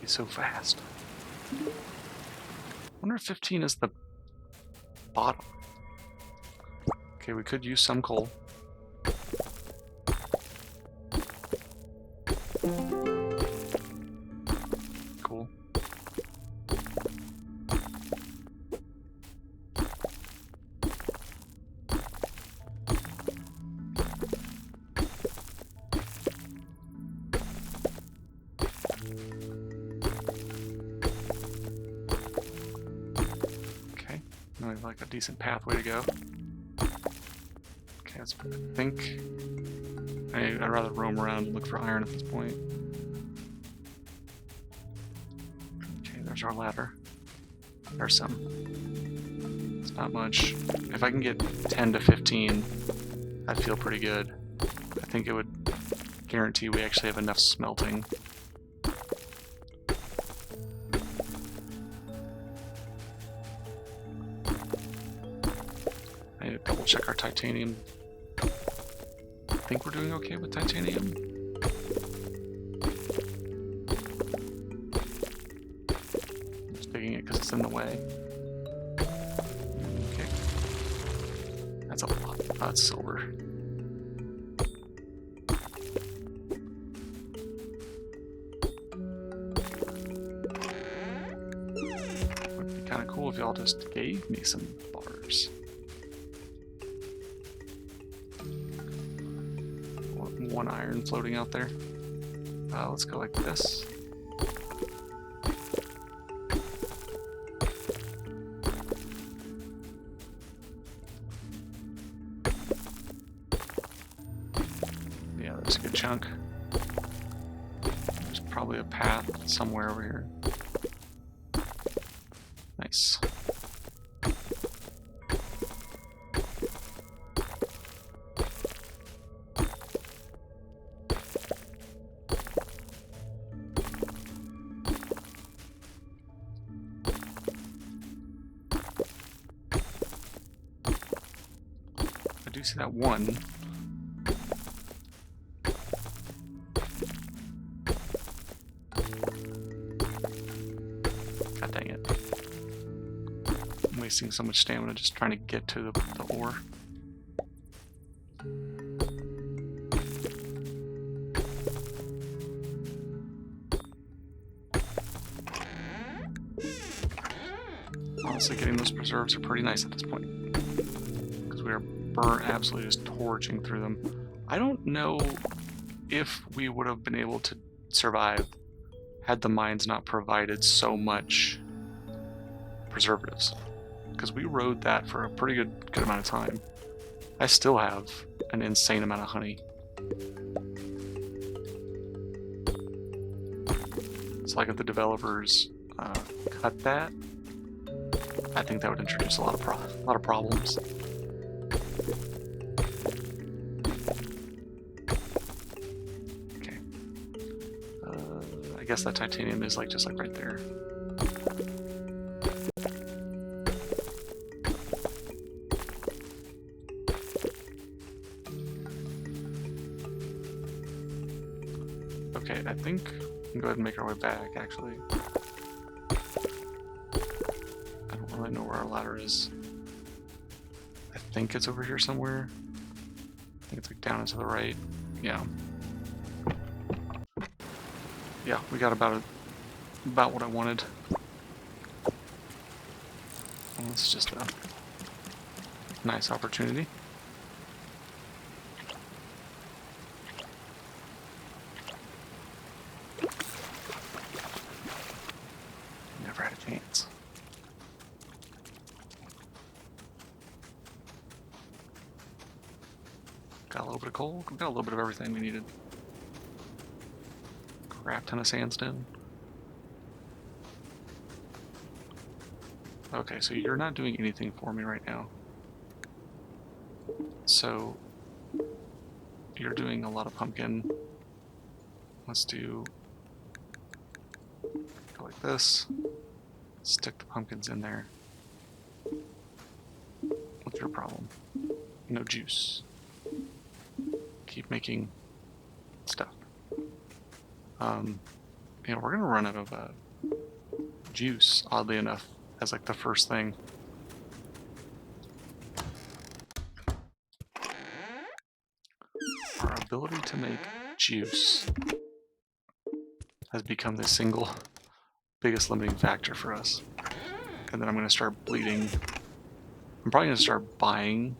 He's so fast. I wonder if 15 is the bottom. Okay, we could use some coal. Cool. Okay, now we have like a decent pathway to go. Okay, I think I'd rather roam around and look for iron at this point. Okay, there's our ladder. There's some. It's not much. If I can get 10 to 15, I'd feel pretty good. I think it would guarantee we actually have enough smelting. I need to double check our titanium. I think we're doing okay with titanium. I'm just digging it because in the way. Okay. That's a lot. That's silver. Would be kind of cool if y'all just gave me some bars. One iron floating out there. Let's go like this. Yeah, that's a good chunk. There's probably a path somewhere over here. Nice. I do see that one. God dang it. I'm wasting so much stamina just trying to get to the ore. Honestly, getting those preserves are pretty nice at this point. Because we are absolutely just torching through them. I don't know if we would have been able to survive had the mines not provided so much preservatives. Because we rode that for a pretty good amount of time. I still have an insane amount of honey. It's like if the developers cut that, I think that would introduce a lot of problems. Okay. I guess that titanium is just like right there. Okay, I think we can go ahead and make our way back, actually. I don't really know where our ladder is. I think it's over here somewhere. I think it's like down and to the right. Yeah. Yeah, we got about what I wanted. Well, it's just a nice opportunity. Never had a chance. Got a little bit of coal. Got a little bit of everything we needed. Crap ton of sandstone. Okay, so you're not doing anything for me right now. So you're doing a lot of pumpkin. Let's go like this. Stick the pumpkins in there. What's your problem? No juice. Keep making stuff. We're gonna run out of juice, oddly enough, as like the first thing. Our ability to make juice has become the single biggest limiting factor for us. And then I'm gonna start bleeding. I'm probably gonna start buying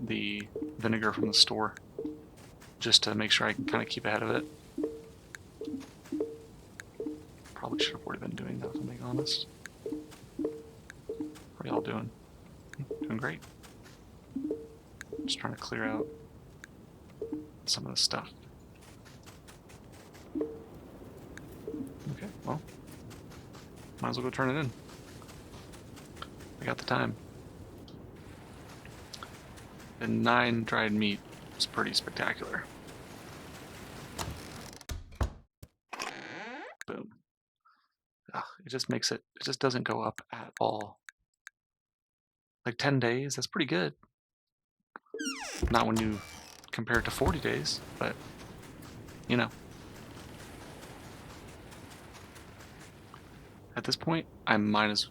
the vinegar from the store just to make sure I can kind of keep ahead of it. Probably should have already been doing that, if I'm being honest. What are y'all doing? Doing great. Just trying to clear out some of the stuff. Okay, well, might as well go turn it in. I got the time. And 9 dried meat is pretty spectacular. Boom. Ugh, it just doesn't go up at all. Like 10 days, that's pretty good. Not when you compare it to 40 days, but At this point, I might as...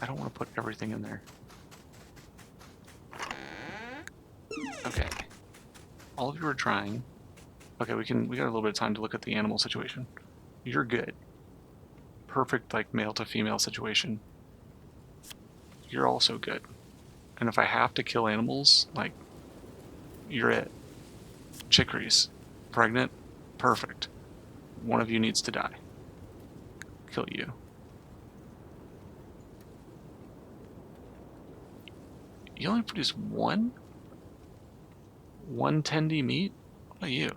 I don't want to put everything in there. Okay. All of you are trying. Okay, we got a little bit of time to look at the animal situation. You're good. Perfect, like, male to female situation. You're also good. And if I have to kill animals, like, you're it. Chicories. Pregnant? Perfect. One of you needs to die. Kill you. You only produce one? One tendy meat? What about you?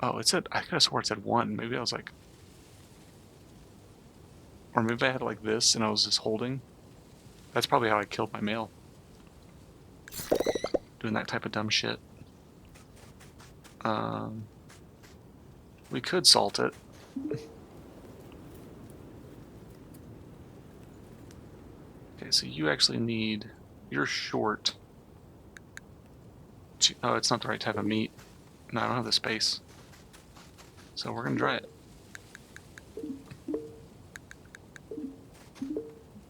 Oh, it said, I could have swore it said one. Maybe I was like, or maybe I had like this and I was just holding. That's probably how I killed my male. Doing that type of dumb shit. We could salt it. Okay, so you actually need, you're short. Oh, it's not the right type of meat. No, I don't have the space. So we're gonna dry it.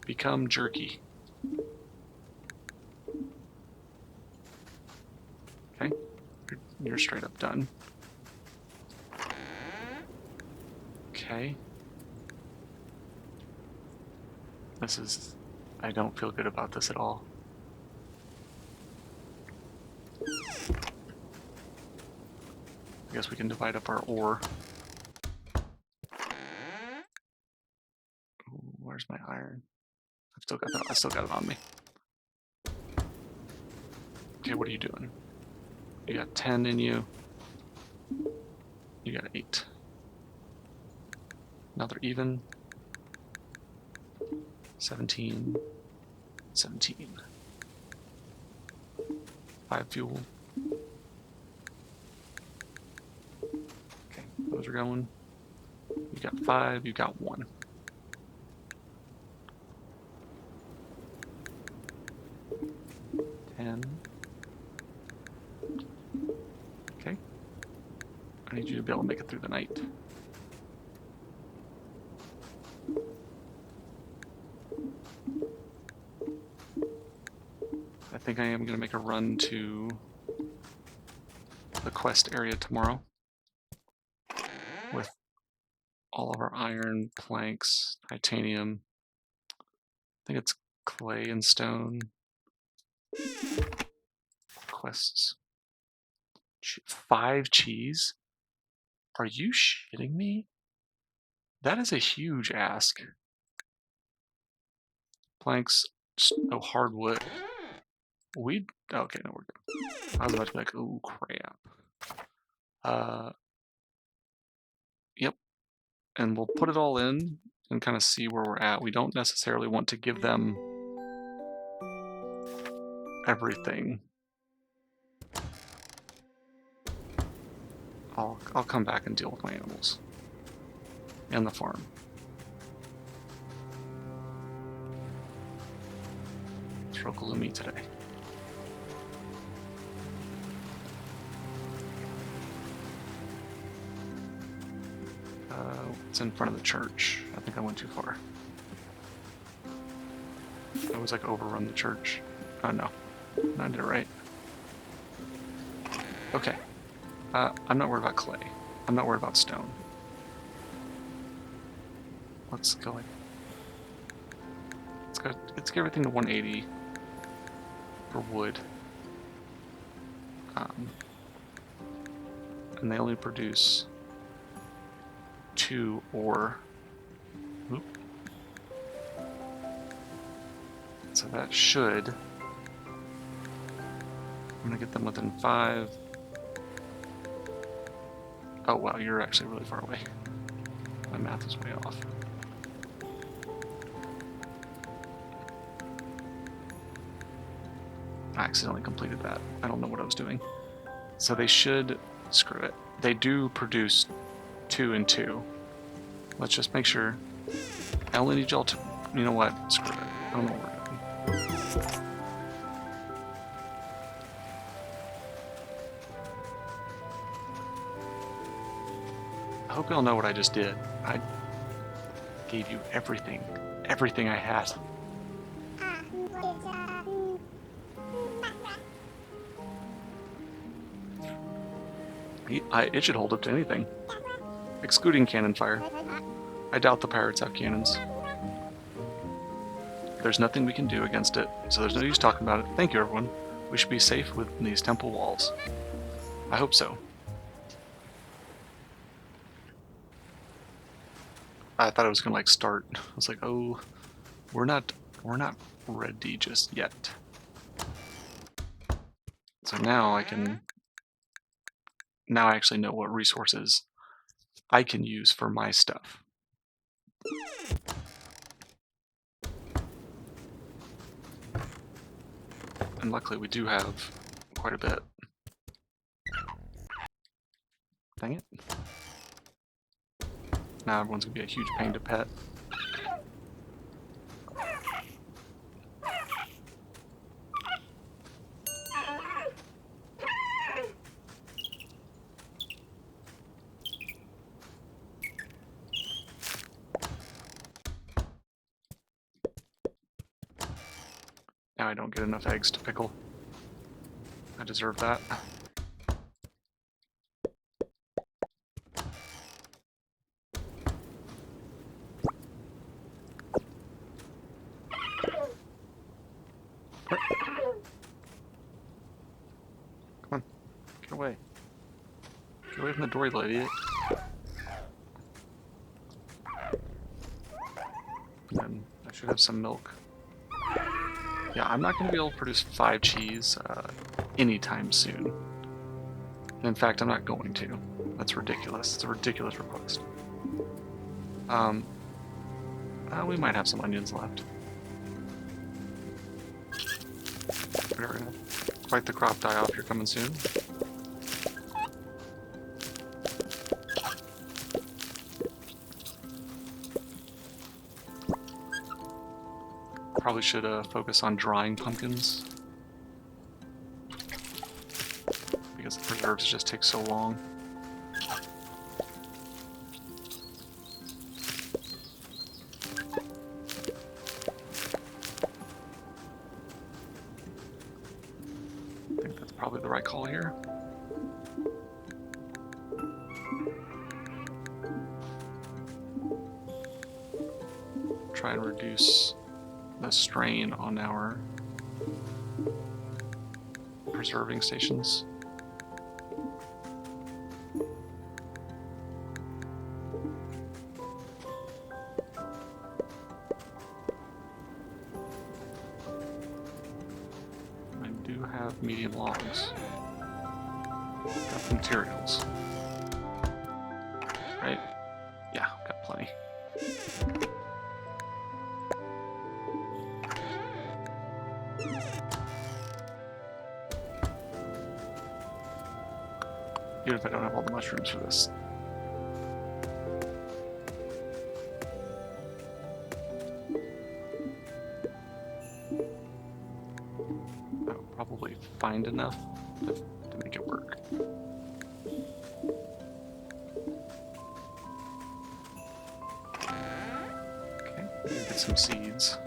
Become jerky. Okay, you're straight up done. Okay. This is, I don't feel good about this at all. I guess we can divide up our ore. Ooh, where's my iron? I've still got that. I still got it on me. Okay, what are you doing? You got 10 in you. You got 8. Now they're even. 17. 17. 5 fuel. Okay, those are going. You got 5, you got 1. Okay. I need you to be able to make it through the night. I think I am going to make a run to the quest area tomorrow with all of our iron, planks, titanium. I think it's clay and stone. Quests. 5 cheese? Are you shitting me? That is a huge ask. Planks, oh, hardwood. Okay, no, we're good. I was about to be like, ooh, crap. Yep. And we'll put it all in and kind of see where we're at. We don't necessarily want to give them everything. I'll come back and deal with my animals. And the farm. Throw gloomy today. It's in front of the church. I think I went too far. I was like overrun the church. Oh no. I did it right. Okay. I'm not worried about clay. I'm not worried about stone. Let's go like... Let's get everything to 180 for wood. And they only produce 2 ore. Oop. So that should... I'm gonna get them within 5. Oh wow, you're actually really far away. My math is way off. I accidentally completed that. I don't know what I was doing. So they should... Screw it. They do produce 2 and 2. Let's just make sure. I only need y'all to... You know what? Screw it. I don't know what we're doing. I hope y'all know what I just did. I gave you everything. Everything I had. It should hold up to anything. Excluding cannon fire. I doubt the pirates have cannons. There's nothing we can do against it, so there's no use talking about it. Thank you, everyone. We should be safe within these temple walls. I hope so. I thought I was gonna like start. I was like, oh, we're not ready just yet. So now I can. Now I actually know what resources I can use for my stuff. And luckily we do have quite a bit. Dang it. Now everyone's gonna be a huge pain to pet. Now I don't get enough eggs to pickle. I deserve that. Come on, get away. Get away from the door, you idiot. And then I should have some milk. Yeah, I'm not going to be able to produce 5 cheese anytime soon. And in fact, I'm not going to. That's ridiculous. It's a ridiculous request. We might have some onions left. We're gonna fight the crop die-off. You're coming soon. Probably should focus on drying pumpkins. Because the preserves just take so long. I think that's probably the right call here. Try and reduce the strain on our preserving stations. I do have medium logs. Got the materials. Right? Yeah, got plenty. Even if I don't have all the mushrooms for this. I'll probably find enough to make it work. Okay, get some seeds.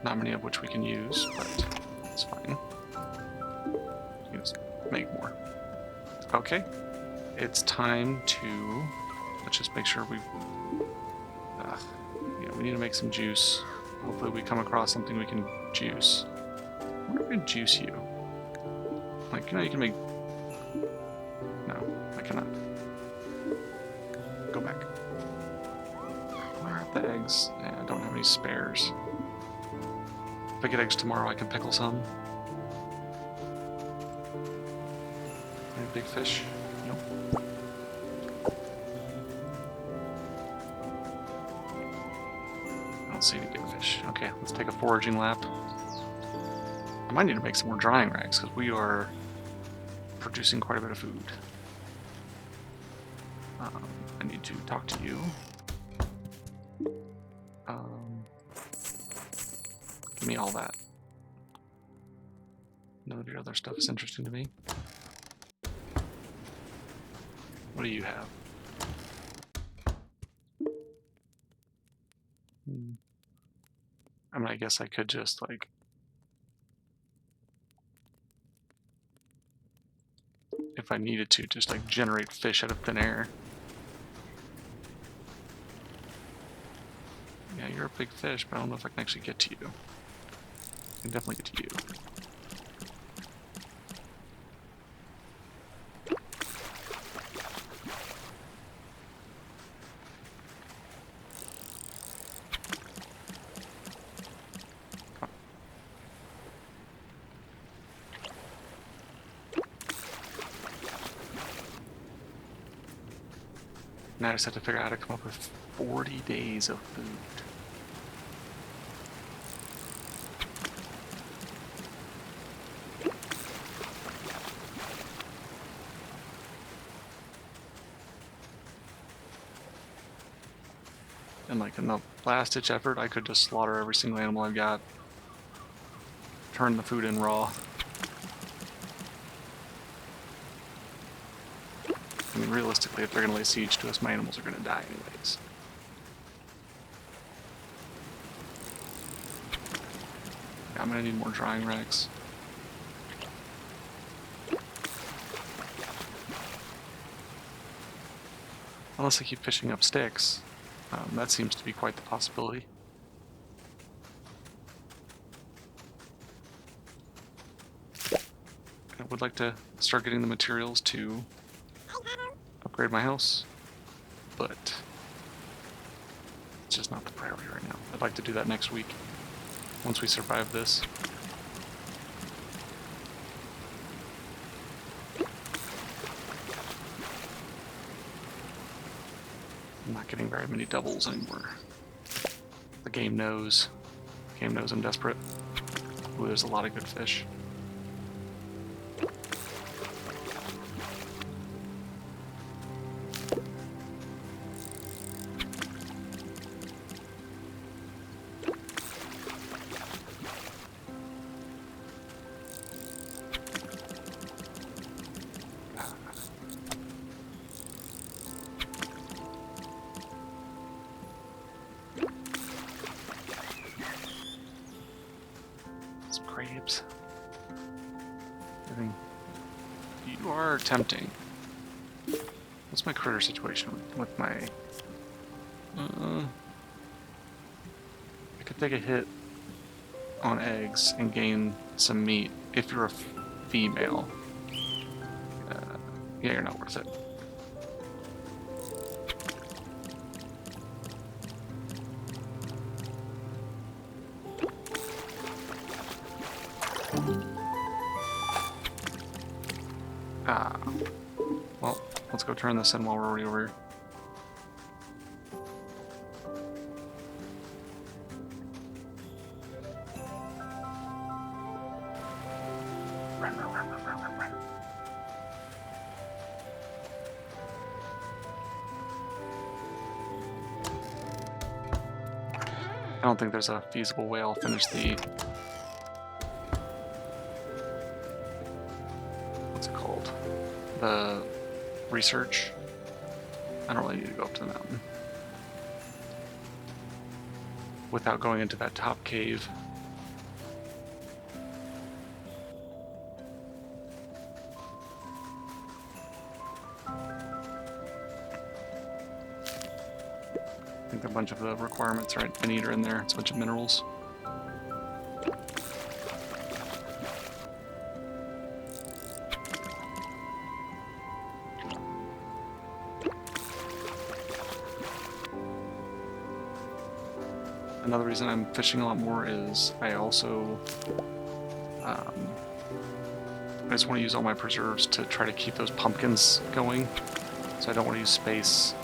Not many of which we can use, but it's fine. Just make more. Okay, it's time to, let's just make sure we need to make some juice. Hopefully we come across something we can juice. I wonder if we can juice you. Like, you can make, no, I cannot. Go back. Where are the eggs? Yeah, I don't have any spares. If I get eggs tomorrow, I can pickle some. Any big fish? Nope. I don't see any big fish. Okay, let's take a foraging lap. I might need to make some more drying rags because we are producing quite a bit of food. I need to talk to you. Give me all that. None of your other stuff is interesting to me. What do you have? I guess I could just, like... if I needed to, just, like, generate fish out of thin air. Yeah, you're a big fish, but I don't know if I can actually get to you. I can definitely get to you. Now I just have to figure out how to come up with 40 days of food. And like in the last ditch effort, I could just slaughter every single animal I've got. Turn the food in raw. I mean, realistically, if they're going to lay siege to us, my animals are going to die anyways. Yeah, I'm going to need more drying racks. Unless I keep fishing up sticks. That seems to be quite the possibility. I would like to start getting the materials to upgrade my house, but it's just not the priority right now. I'd like to do that next week, once we survive this. I'm not getting very many doubles anymore. The game knows. The game knows I'm desperate. Ooh, there's a lot of good fish. Crabs. I think you are tempting. What's my critter situation with my... I could take a hit on eggs and gain some meat if you're a female. Yeah, you're not worth it. Well, let's go turn this in while we're already over here. Run, run, run, run, run, run, run. I don't think there's a feasible way I'll finish the... what's it called? The research. I don't really need to go up to the mountain without going into that top cave. I think a bunch of the requirements I need are in there. It's a bunch of minerals. Another reason I'm fishing a lot more is I also I just want to use all my preserves to try to keep those pumpkins going. So I don't want to use space.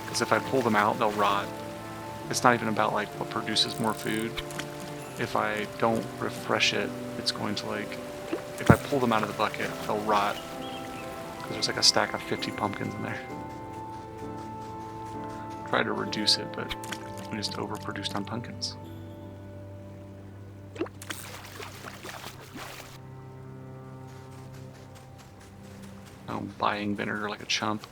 Because if I pull them out, they'll rot. It's not even about like what produces more food. If I don't refresh it, it's going to like... if I pull them out of the bucket, they'll rot. Because there's like a stack of 50 pumpkins in there. Try to reduce it, but we just overproduced on pumpkins. I'm buying vinegar like a chump.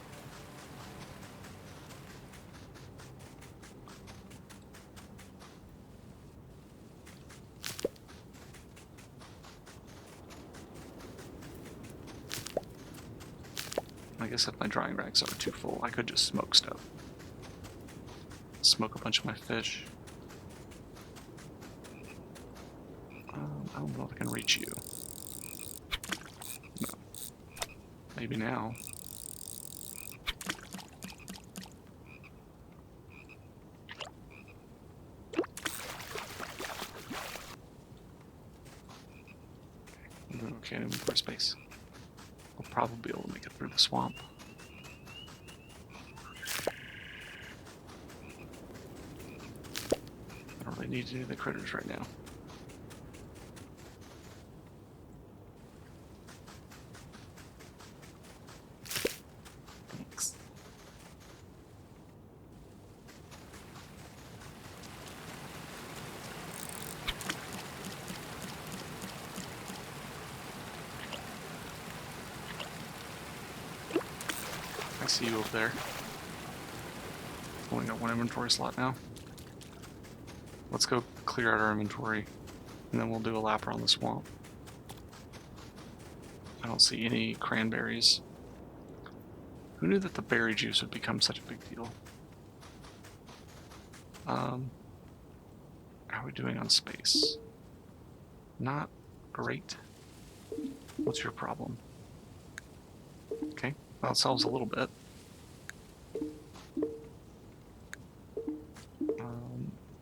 guess if my drying racks are too full, I could just smoke stuff. Smoke a bunch of my fish. I don't know if I can reach you. No. Maybe now. Okay, inventory space. We'll probably be able to make it through the swamp. I don't really need any of the critters right now. Thanks. I see you over there. Only got one inventory slot now. Let's go clear out our inventory, and then we'll do a lap around the swamp. I don't see any cranberries. Who knew that the berry juice would become such a big deal? How are we doing on space? Not great. What's your problem? Okay, well, it solves a little bit.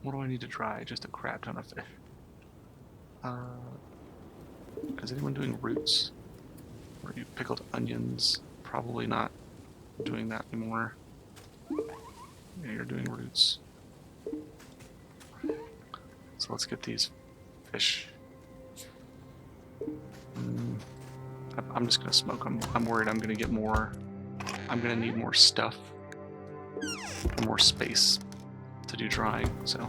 What do I need to dry? Just a crap ton of fish. Is anyone doing roots? Or you pickled onions? Probably not doing that anymore. Yeah, you're doing roots. So let's get these fish. I'm just gonna smoke them. I'm worried I'm gonna get more. I'm gonna need more stuff. And more space to do drying, so.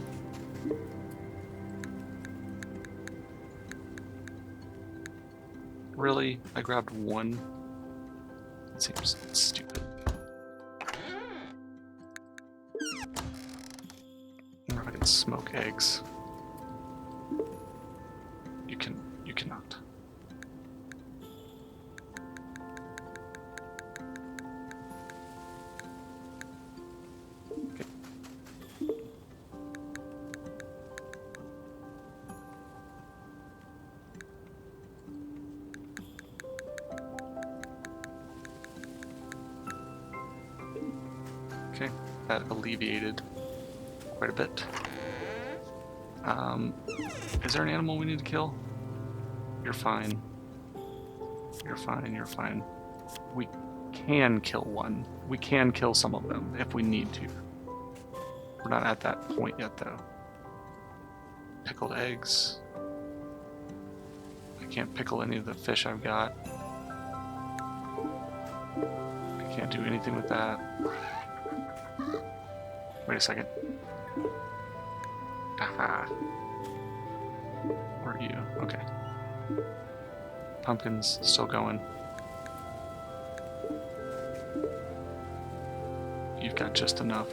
Really? I grabbed one? That seems stupid. I wonder if I can smoke eggs. You cannot. Okay. Okay, that alleviated quite a bit. Is there an animal we need to kill? You're fine. You're fine, you're fine. We can kill one. We can kill some of them if we need to. We're not at that point yet, though. Pickled eggs. I can't pickle any of the fish I've got. I can't do anything with that. Wait a second. Aha. Where are you? Okay. Pumpkin's still going. You've got just enough.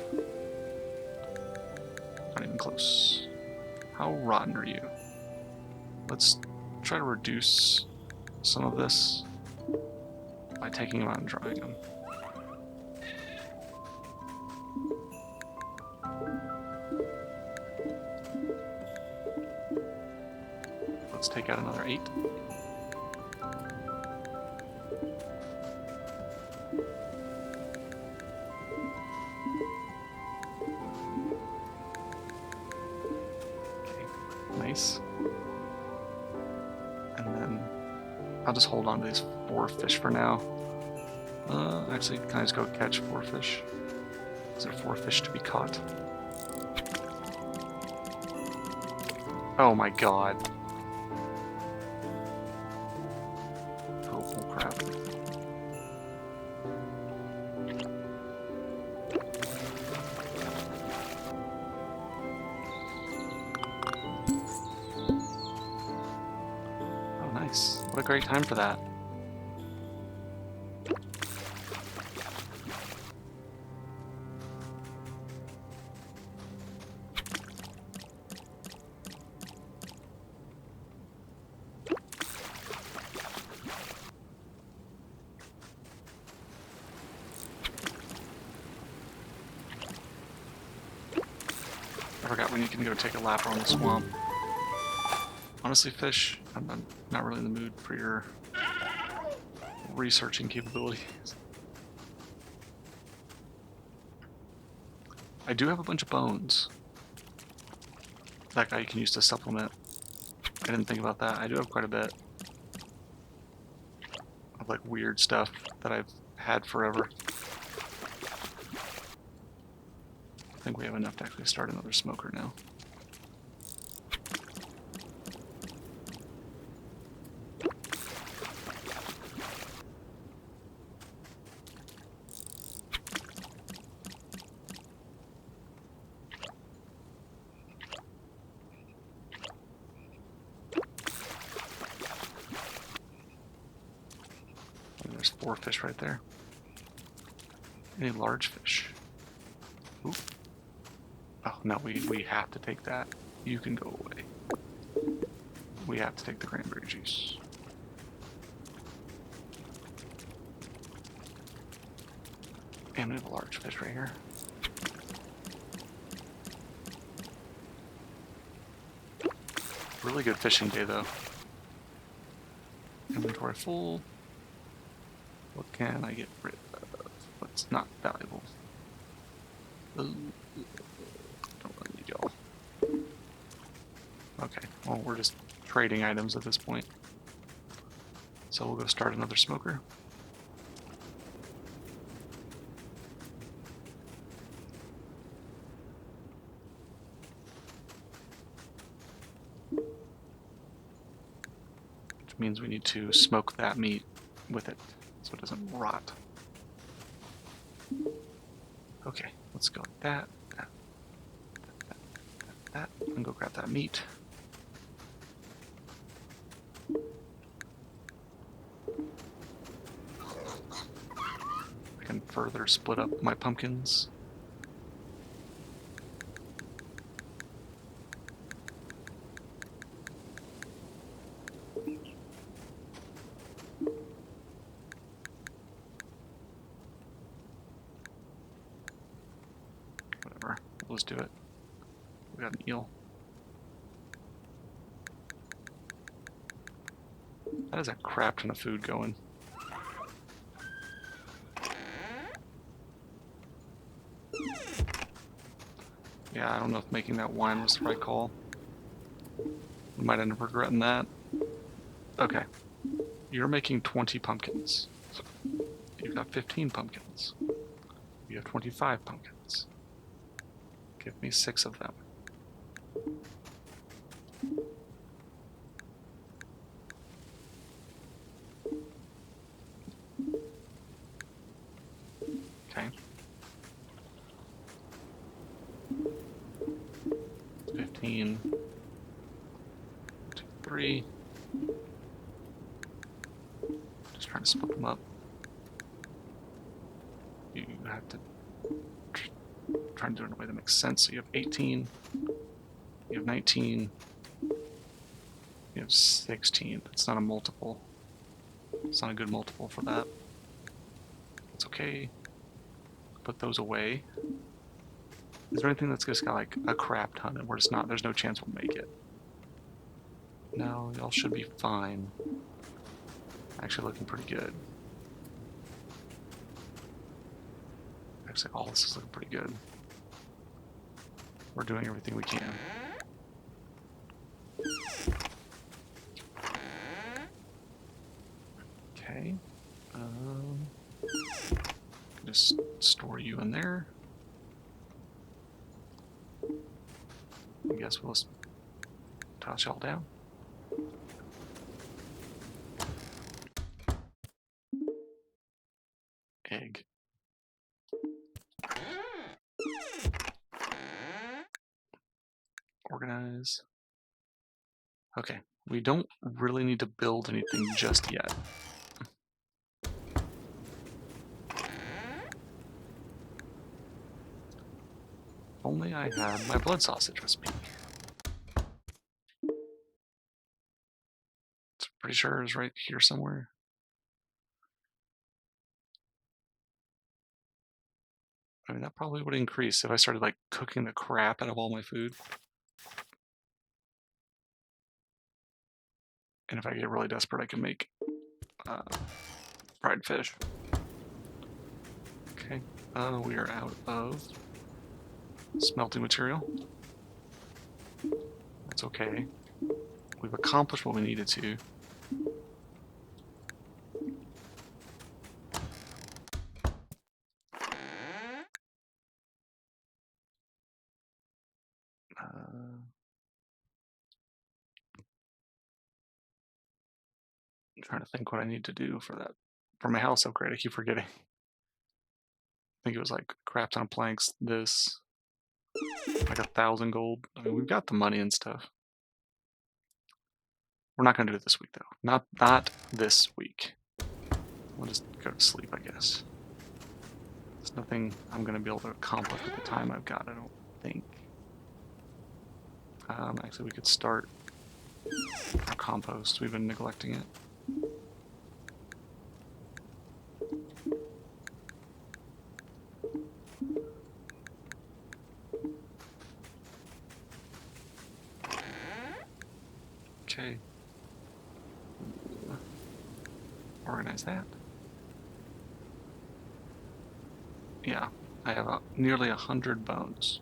Not even close. How rotten are you? Let's try to reduce some of this by taking them out and drying them. Let's take out another 8. Nice. And then I'll just hold on to these 4 fish for now. Actually, can I just go catch 4 fish? Is there 4 fish to be caught? Oh my god. Oh crap. Nice. What a great time for that. I forgot when you can go take a lap around the swamp. Honestly, fish, I'm not really in the mood for your researching capabilities. I do have a bunch of bones. That guy you can use to supplement. I didn't think about that. I do have quite a bit of like weird stuff that I've had forever. I think we have enough to actually start another smoker now. And there's 4 fish right there. Any large fish? Ooh. Oh, no, we have to take that. You can go away. We have to take the cranberry juice. And we have a large fish right here. Really good fishing day, though. Inventory full. What can I get rid of? What's not valuable? Ooh, don't really need y'all. Okay, well, we're just trading items at this point. So we'll go start another smoker. Which means we need to smoke that meat with it so it doesn't rot. Okay, let's go like that, that, and go grab that meat. I can further split up my pumpkins. Whatever, we'll just do it. We got an eel. That is a crap ton of food going. Yeah, I don't know if making that wine was the right call. We might end up regretting that. Okay. You're making 20 pumpkins. You've got 15 pumpkins. You have 25 pumpkins. Give me 6 of them. Okay. 15. 2, 3. Just trying to split them up. You have to try and do it in a way that makes sense. So you have 18. You have 19. You have 16. It's not a multiple. It's not a good multiple for that. It's okay. Put those away. Is there anything that's just got like a crap ton and we're just not, there's no chance we'll make it? No, y'all should be fine. Actually looking pretty good. Actually, all this is looking pretty good. We're doing everything we can. Okay. Just store you in there. I guess we'll just toss y'all down. Egg. Organize. Okay, we don't really need to build anything just yet. Only I had my blood sausage recipe. It's pretty sure it's right here somewhere. I mean, that probably would increase if I started like cooking the crap out of all my food. And if I get really desperate, I can make fried fish. Okay, we are out of smelting material. That's okay. We've accomplished what we needed to. I'm trying to think what I need to do for that. For my house upgrade, I keep forgetting. I think it was like crap ton of planks, this, like 1,000 gold. I mean, we've got the money and stuff. We're not going to do it this week, though. Not this week. We'll just go to sleep, I guess. There's nothing I'm going to be able to accomplish with the time I've got, I don't think. Actually, we could start our compost. We've been neglecting it. Okay. Organize that. Yeah, I have nearly 100 bones.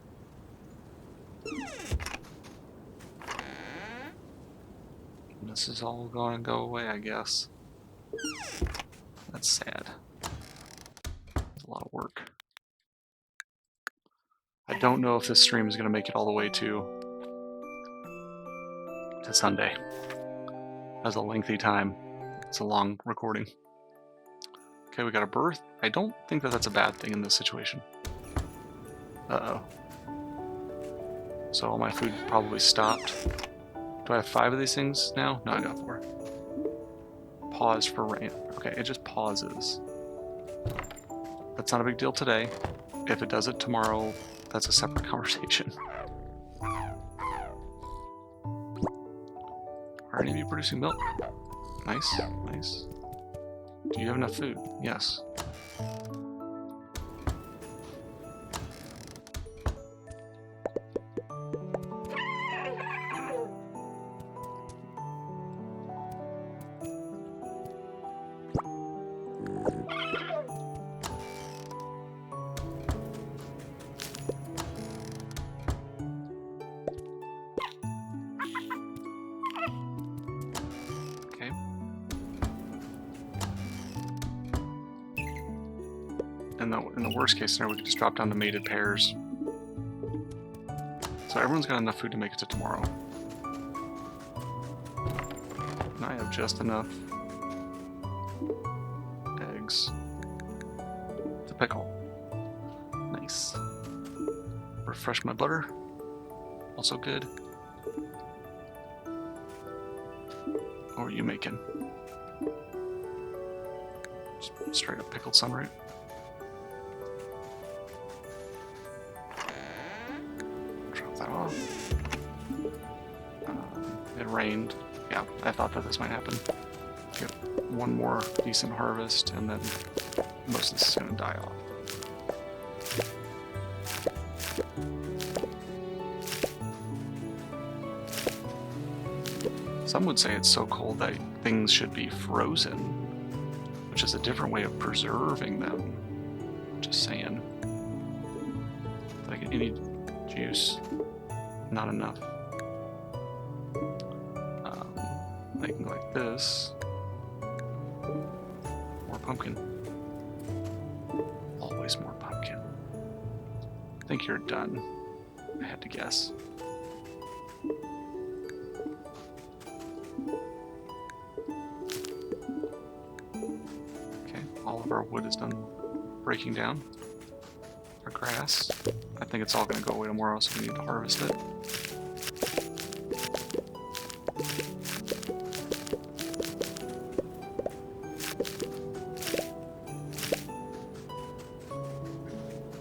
And this is all going to go away, I guess. That's sad. It's a lot of work. I don't know if this stream is going to make it all the way to Sunday. That's a lengthy time. It's a long recording. Okay, we got a birth. I don't think that that's a bad thing in this situation. Uh-oh. So all my food probably stopped. Do I have 5 of these things now? No, I got 4. Pause for rain. Okay, it just pauses. That's not a big deal today. If it does it tomorrow, that's a separate conversation. Are any of you producing milk? Nice, nice. Do you have enough food? Yes. In the worst case scenario, we could just drop down to mated pairs. So everyone's got enough food to make it to tomorrow. And I have just enough eggs to pickle. Nice. Refresh my butter. Also good. What are you making? Just straight up pickled sunroot. It rained. Yeah, I thought that this might happen. Get one more decent harvest, and then most of this is going to die off. Some would say it's so cold that things should be frozen, which is a different way of preserving them. Just saying. Like any juice, not enough. Making like this. More pumpkin. Always more pumpkin. I think you're done. I had to guess. Okay, all of our wood is done breaking down. Our grass. I think it's all going to go away tomorrow, so we need to harvest it.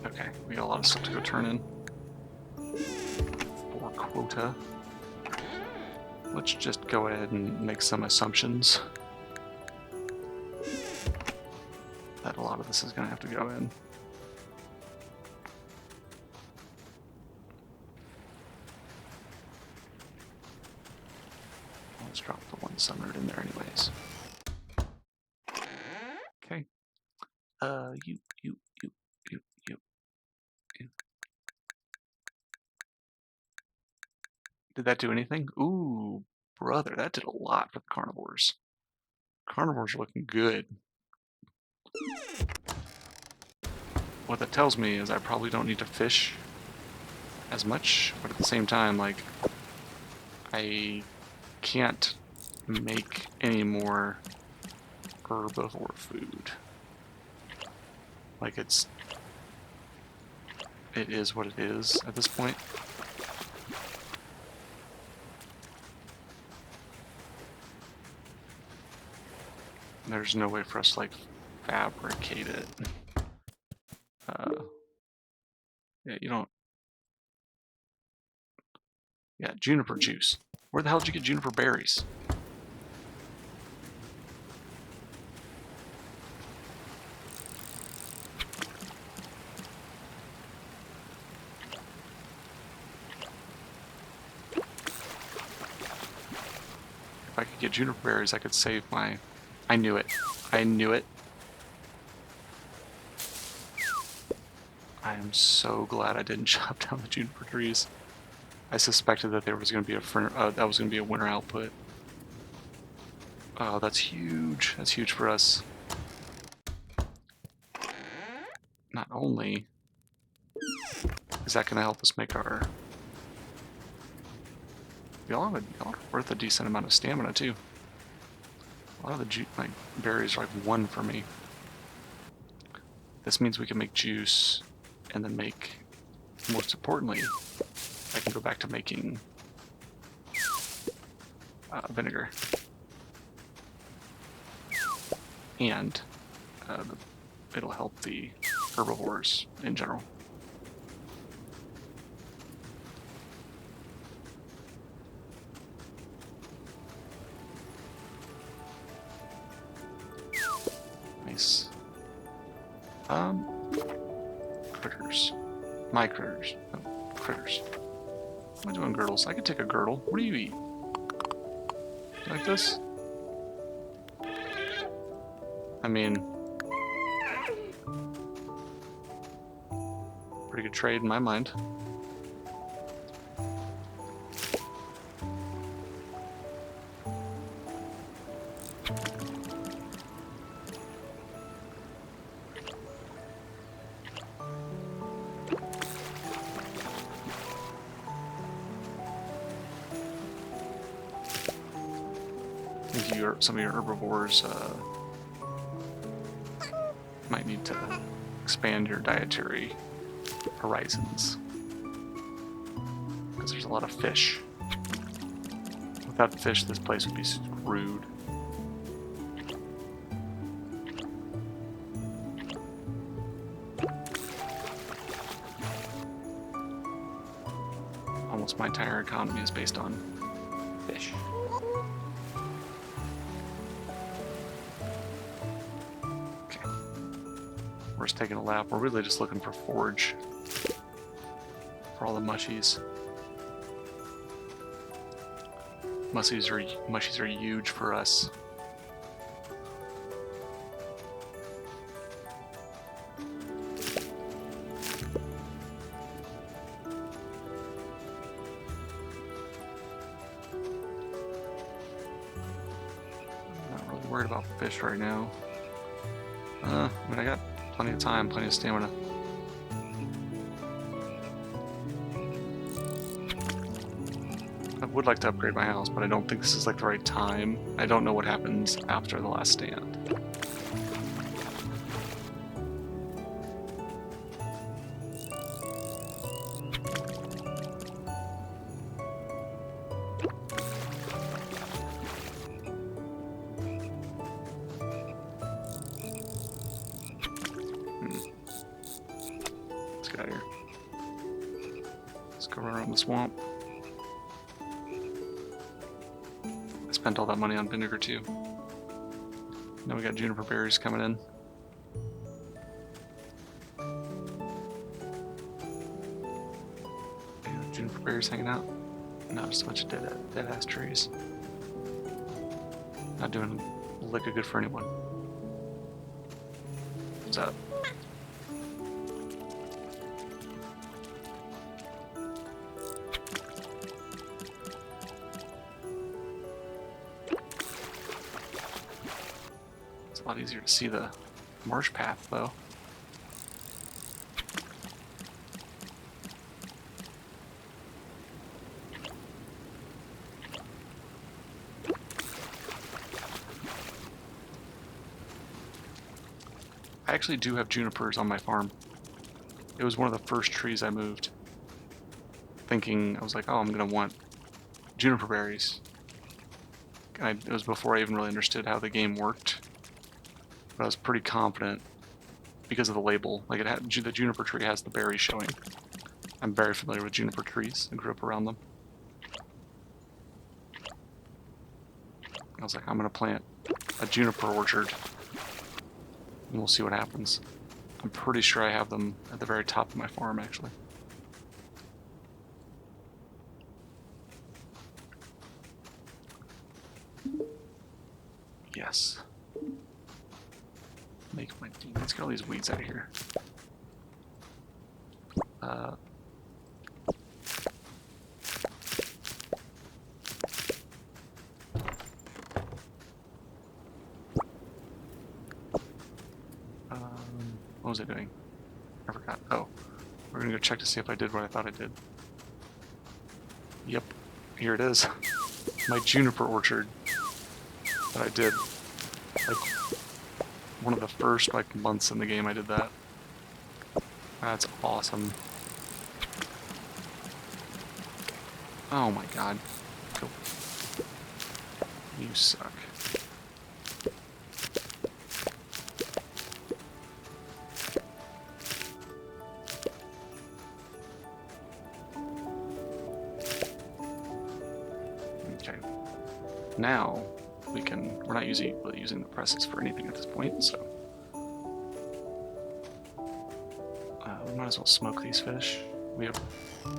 Okay, we got a lot of stuff to go turn in. For quota. Let's just go ahead and make some assumptions that a lot of this is going to have to go in. Let's drop the one summoned in there anyways. Okay. You. Did that do anything? Ooh, brother, that did a lot for the carnivores. Carnivores are looking good. What that tells me is I probably don't need to fish as much, but at the same time, like, I can't make any more herbivore food. Like, it is what it is at this point. There's no way for us to, like, fabricate it. Yeah, you don't... Yeah, juniper juice. Where the hell did you get juniper berries? If I could get juniper berries, I could save my... I knew it. I knew it. I am so glad I didn't chop down the juniper trees. I suspected that there was going to be a winter output. Oh, that's huge. That's huge for us. Not only is that going to help us make our... Y'all are worth a decent amount of stamina too. A lot of the berries are like 1 for me. This means we can make juice, and then make, most importantly, I can go back to making vinegar. And it'll help the herbivores in general. Nice. Critters. My critters. No, critters. Am I doing girdles? I could take a girdle. What do you eat? Like this? I mean, pretty good trade in my mind. Some of your herbivores might need to expand your dietary horizons, because there's a lot of fish. Without fish, this place would be screwed. Almost my entire economy is based on fish. We're just taking a lap. We're really just looking for forage for all the mushies. Mushies are huge for us. I'm not really worried about fish right now. I mean, I got plenty of time, plenty of stamina. I would like to upgrade my house, but I don't think this is like the right time. I don't know what happens after the last stand. Let's get out of here. Let's go run around the swamp. I spent all that money on vinegar too. Now we got juniper berries coming in. Yeah, juniper berries hanging out. Not just a bunch of dead ass trees. Not doing a lick of good for anyone. What's up? It's a lot easier to see the marsh path, though. I actually do have junipers on my farm. It was one of the first trees I moved. Thinking, I was like, oh, I'm going to want juniper berries. It was before I even really understood how the game worked. But I was pretty confident because of the label. Like, the juniper tree has the berries showing. I'm very familiar with juniper trees. I grew up around them. I was like, I'm going to plant a juniper orchard. And we'll see what happens. I'm pretty sure I have them at the very top of my farm, actually. Yes. Make my team. Let's get all these weeds out of here. What was I doing? I forgot. Oh, we're gonna go check to see if I did what I thought I did. Yep, here it is. My juniper orchard that I did. Like, one of the first months in the game I did that. That's awesome. Oh my god. Go. You suck. Okay. Now we're not really using the presses for anything at this point, so we might as well smoke these fish. We have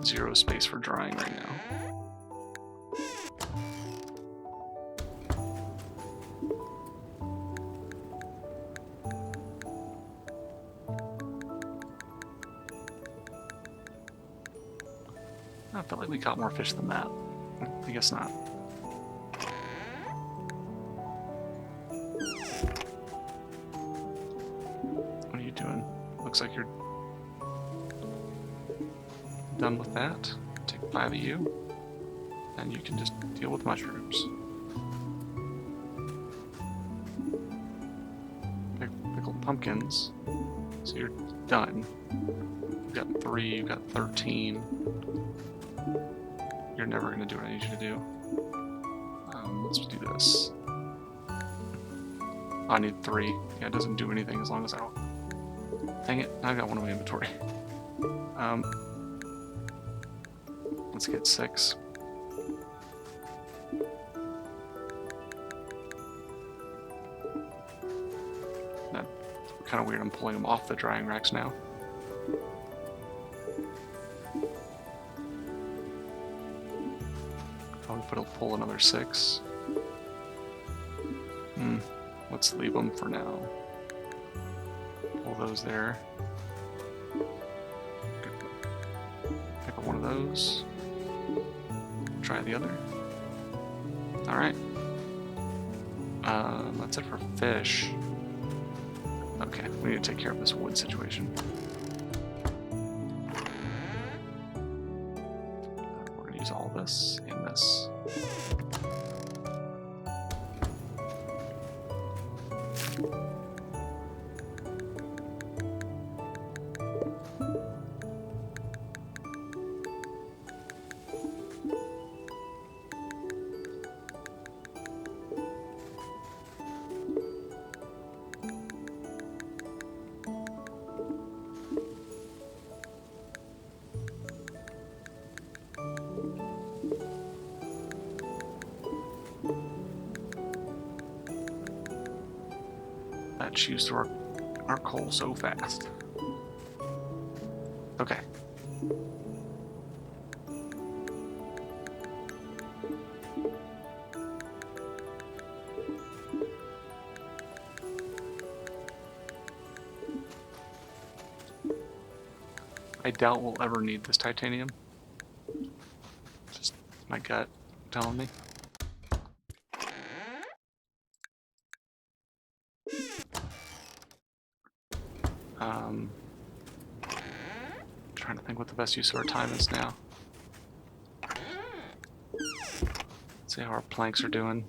0 space for drying right now. I felt like we caught more fish than that. I guess not. What are you doing? Looks like you're done with that. Take 5 of you, and you can just deal with mushrooms. Pickled pumpkins. So you're done. You've got 3, you've got 13. You're never going to do what I need you to do. Let's do this. I need 3. Yeah, it doesn't do anything as long as I don't... Dang it, I got one in my inventory. Let's get 6. That's kind of weird, I'm pulling them off the drying racks now. Pull another 6. Let's leave them for now. Pull those there. Pick up one of those. Try the other. Alright. That's it for fish. Okay, we need to take care of this wood situation. We're going to use all this and this. That chews through our coal so fast. Okay. I doubt we'll ever need this titanium. Just my gut telling me. Trying to think what the best use of our time is now. See how our planks are doing.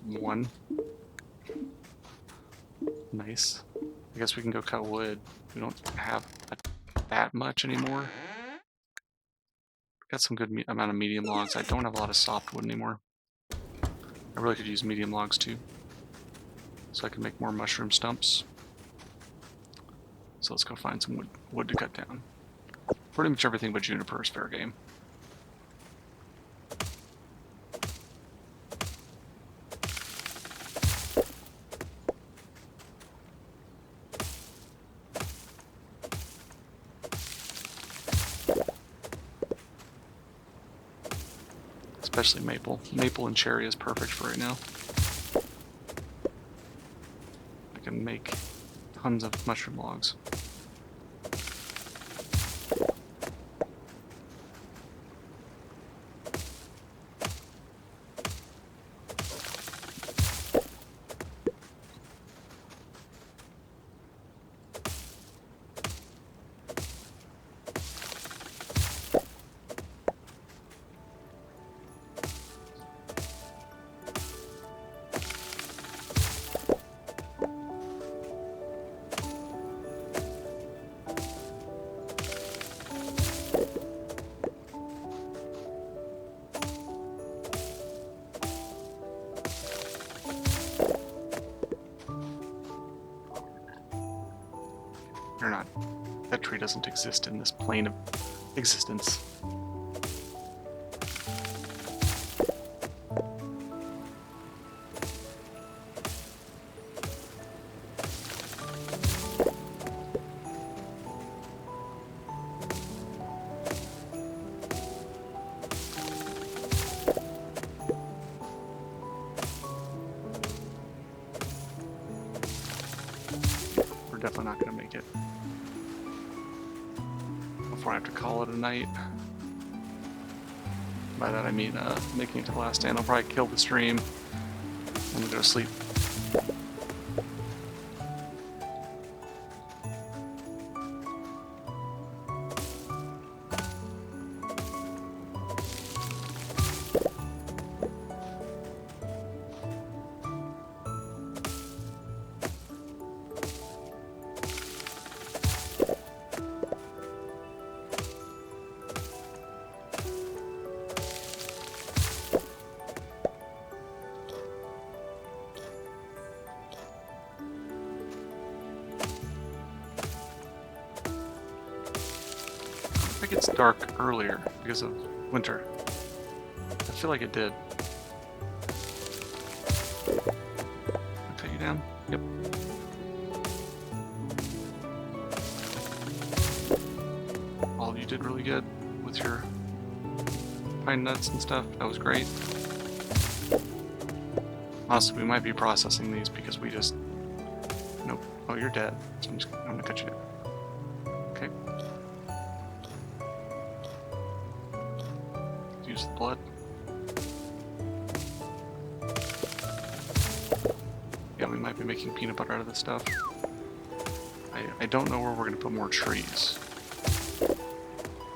1. Nice. I guess we can go cut wood. We don't have that much anymore. Got some good amount of medium logs. I don't have a lot of soft wood anymore. I really could use medium logs too. So I can make more mushroom stumps. So let's go find some wood to cut down. Pretty much everything but juniper is fair game. Especially maple. Maple and cherry is perfect for right now. I can make tons of mushroom logs. Or not. That tree doesn't exist in this plane of existence. We're definitely not going to make it. Before I have to call it a night. By that I mean making it to the last stand. I'll probably kill the stream and go to sleep. It gets dark earlier because of winter. I feel like it did. Cut you down? Yep. All of you did really good with your pine nuts and stuff. That was great. Honestly, we might be processing these because we just... Nope. Oh, you're dead. So I'm gonna cut you down. Okay. Use the blood. Yeah, we might be making peanut butter out of this stuff. I don't know where we're going to put more trees.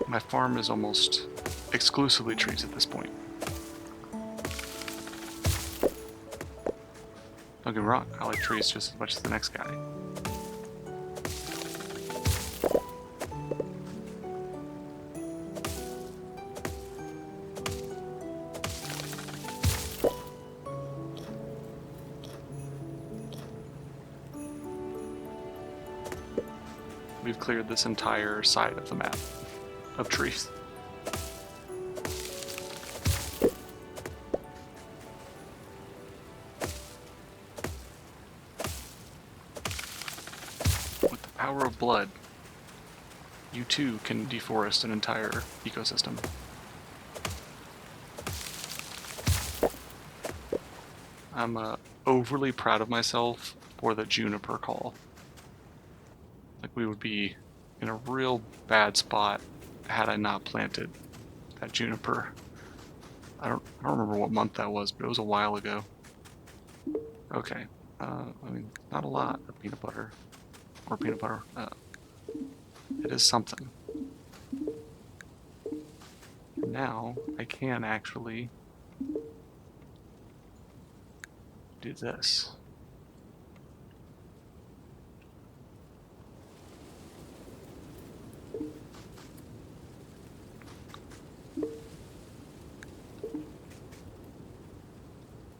My farm is almost exclusively trees at this point. Don't get me wrong, I like trees just as much as the next guy. We've cleared this entire side of the map of trees. With the power of blood, you too can deforest an entire ecosystem. I'm overly proud of myself for the juniper call. Like, we would be in a real bad spot had I not planted that juniper. I don't remember what month that was, but it was a while ago. Okay. I mean, not a lot of peanut butter. Or peanut butter. It is something. Now, I can actually do this.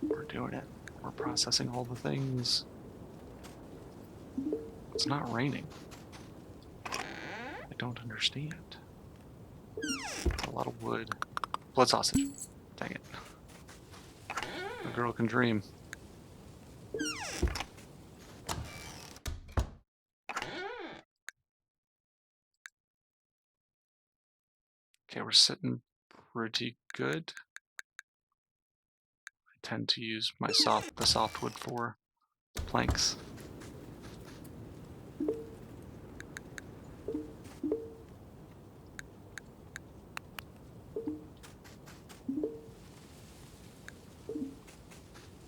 We're doing it. We're processing all the things. It's not raining. I don't understand. A lot of wood. Blood sausage. Dang it. A girl can dream. Okay, we're sitting pretty good. I tend to use the softwood for planks.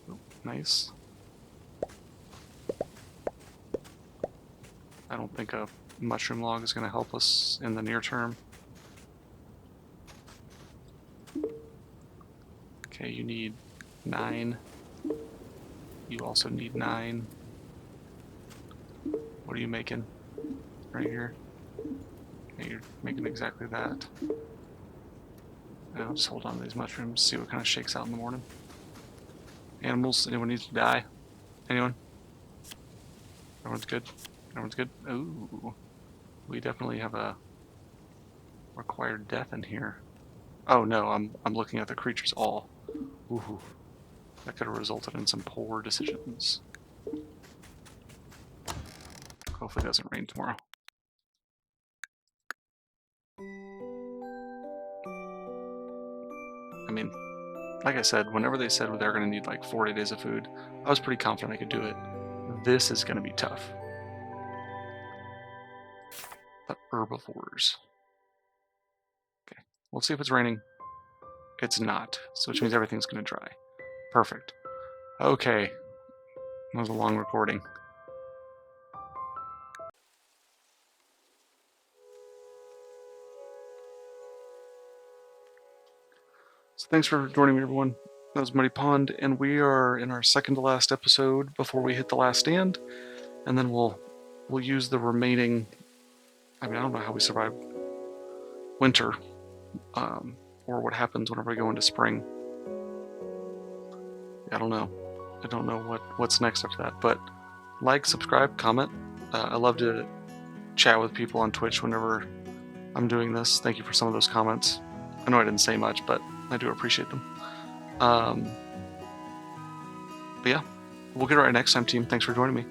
Oh, nice. I don't think a mushroom log is going to help us in the near term. Okay, you need 9. You also need 9. What are you making? Right here? Okay, you're making exactly that. I'll just hold on to these mushrooms, see what kind of shakes out in the morning. Animals, anyone needs to die? Anyone? Everyone's good? Everyone's good? Ooh. We definitely have a required death in here. Oh no, I'm looking at the creatures all. Ooh. That could have resulted in some poor decisions. Hopefully it doesn't rain tomorrow. I mean, like I said, whenever they said they're going to need like 40 days of food, I was pretty confident I could do it. This is going to be tough. The herbivores. Okay, we'll see if it's raining. It's not, so which means everything's going to dry. Perfect. Okay, that was a long recording. So thanks for joining me, everyone. That was Muddy Pond, and we are in our second to last episode before we hit the last stand, and then we'll use the remaining. I mean, I don't know how we survive winter, or what happens whenever we go into spring. I don't know. I don't know what's next after that. But like, subscribe, comment. I love to chat with people on Twitch whenever I'm doing this. Thank you for some of those comments. I know I didn't say much, but I do appreciate them. But yeah, we'll get it right next time, team. Thanks for joining me.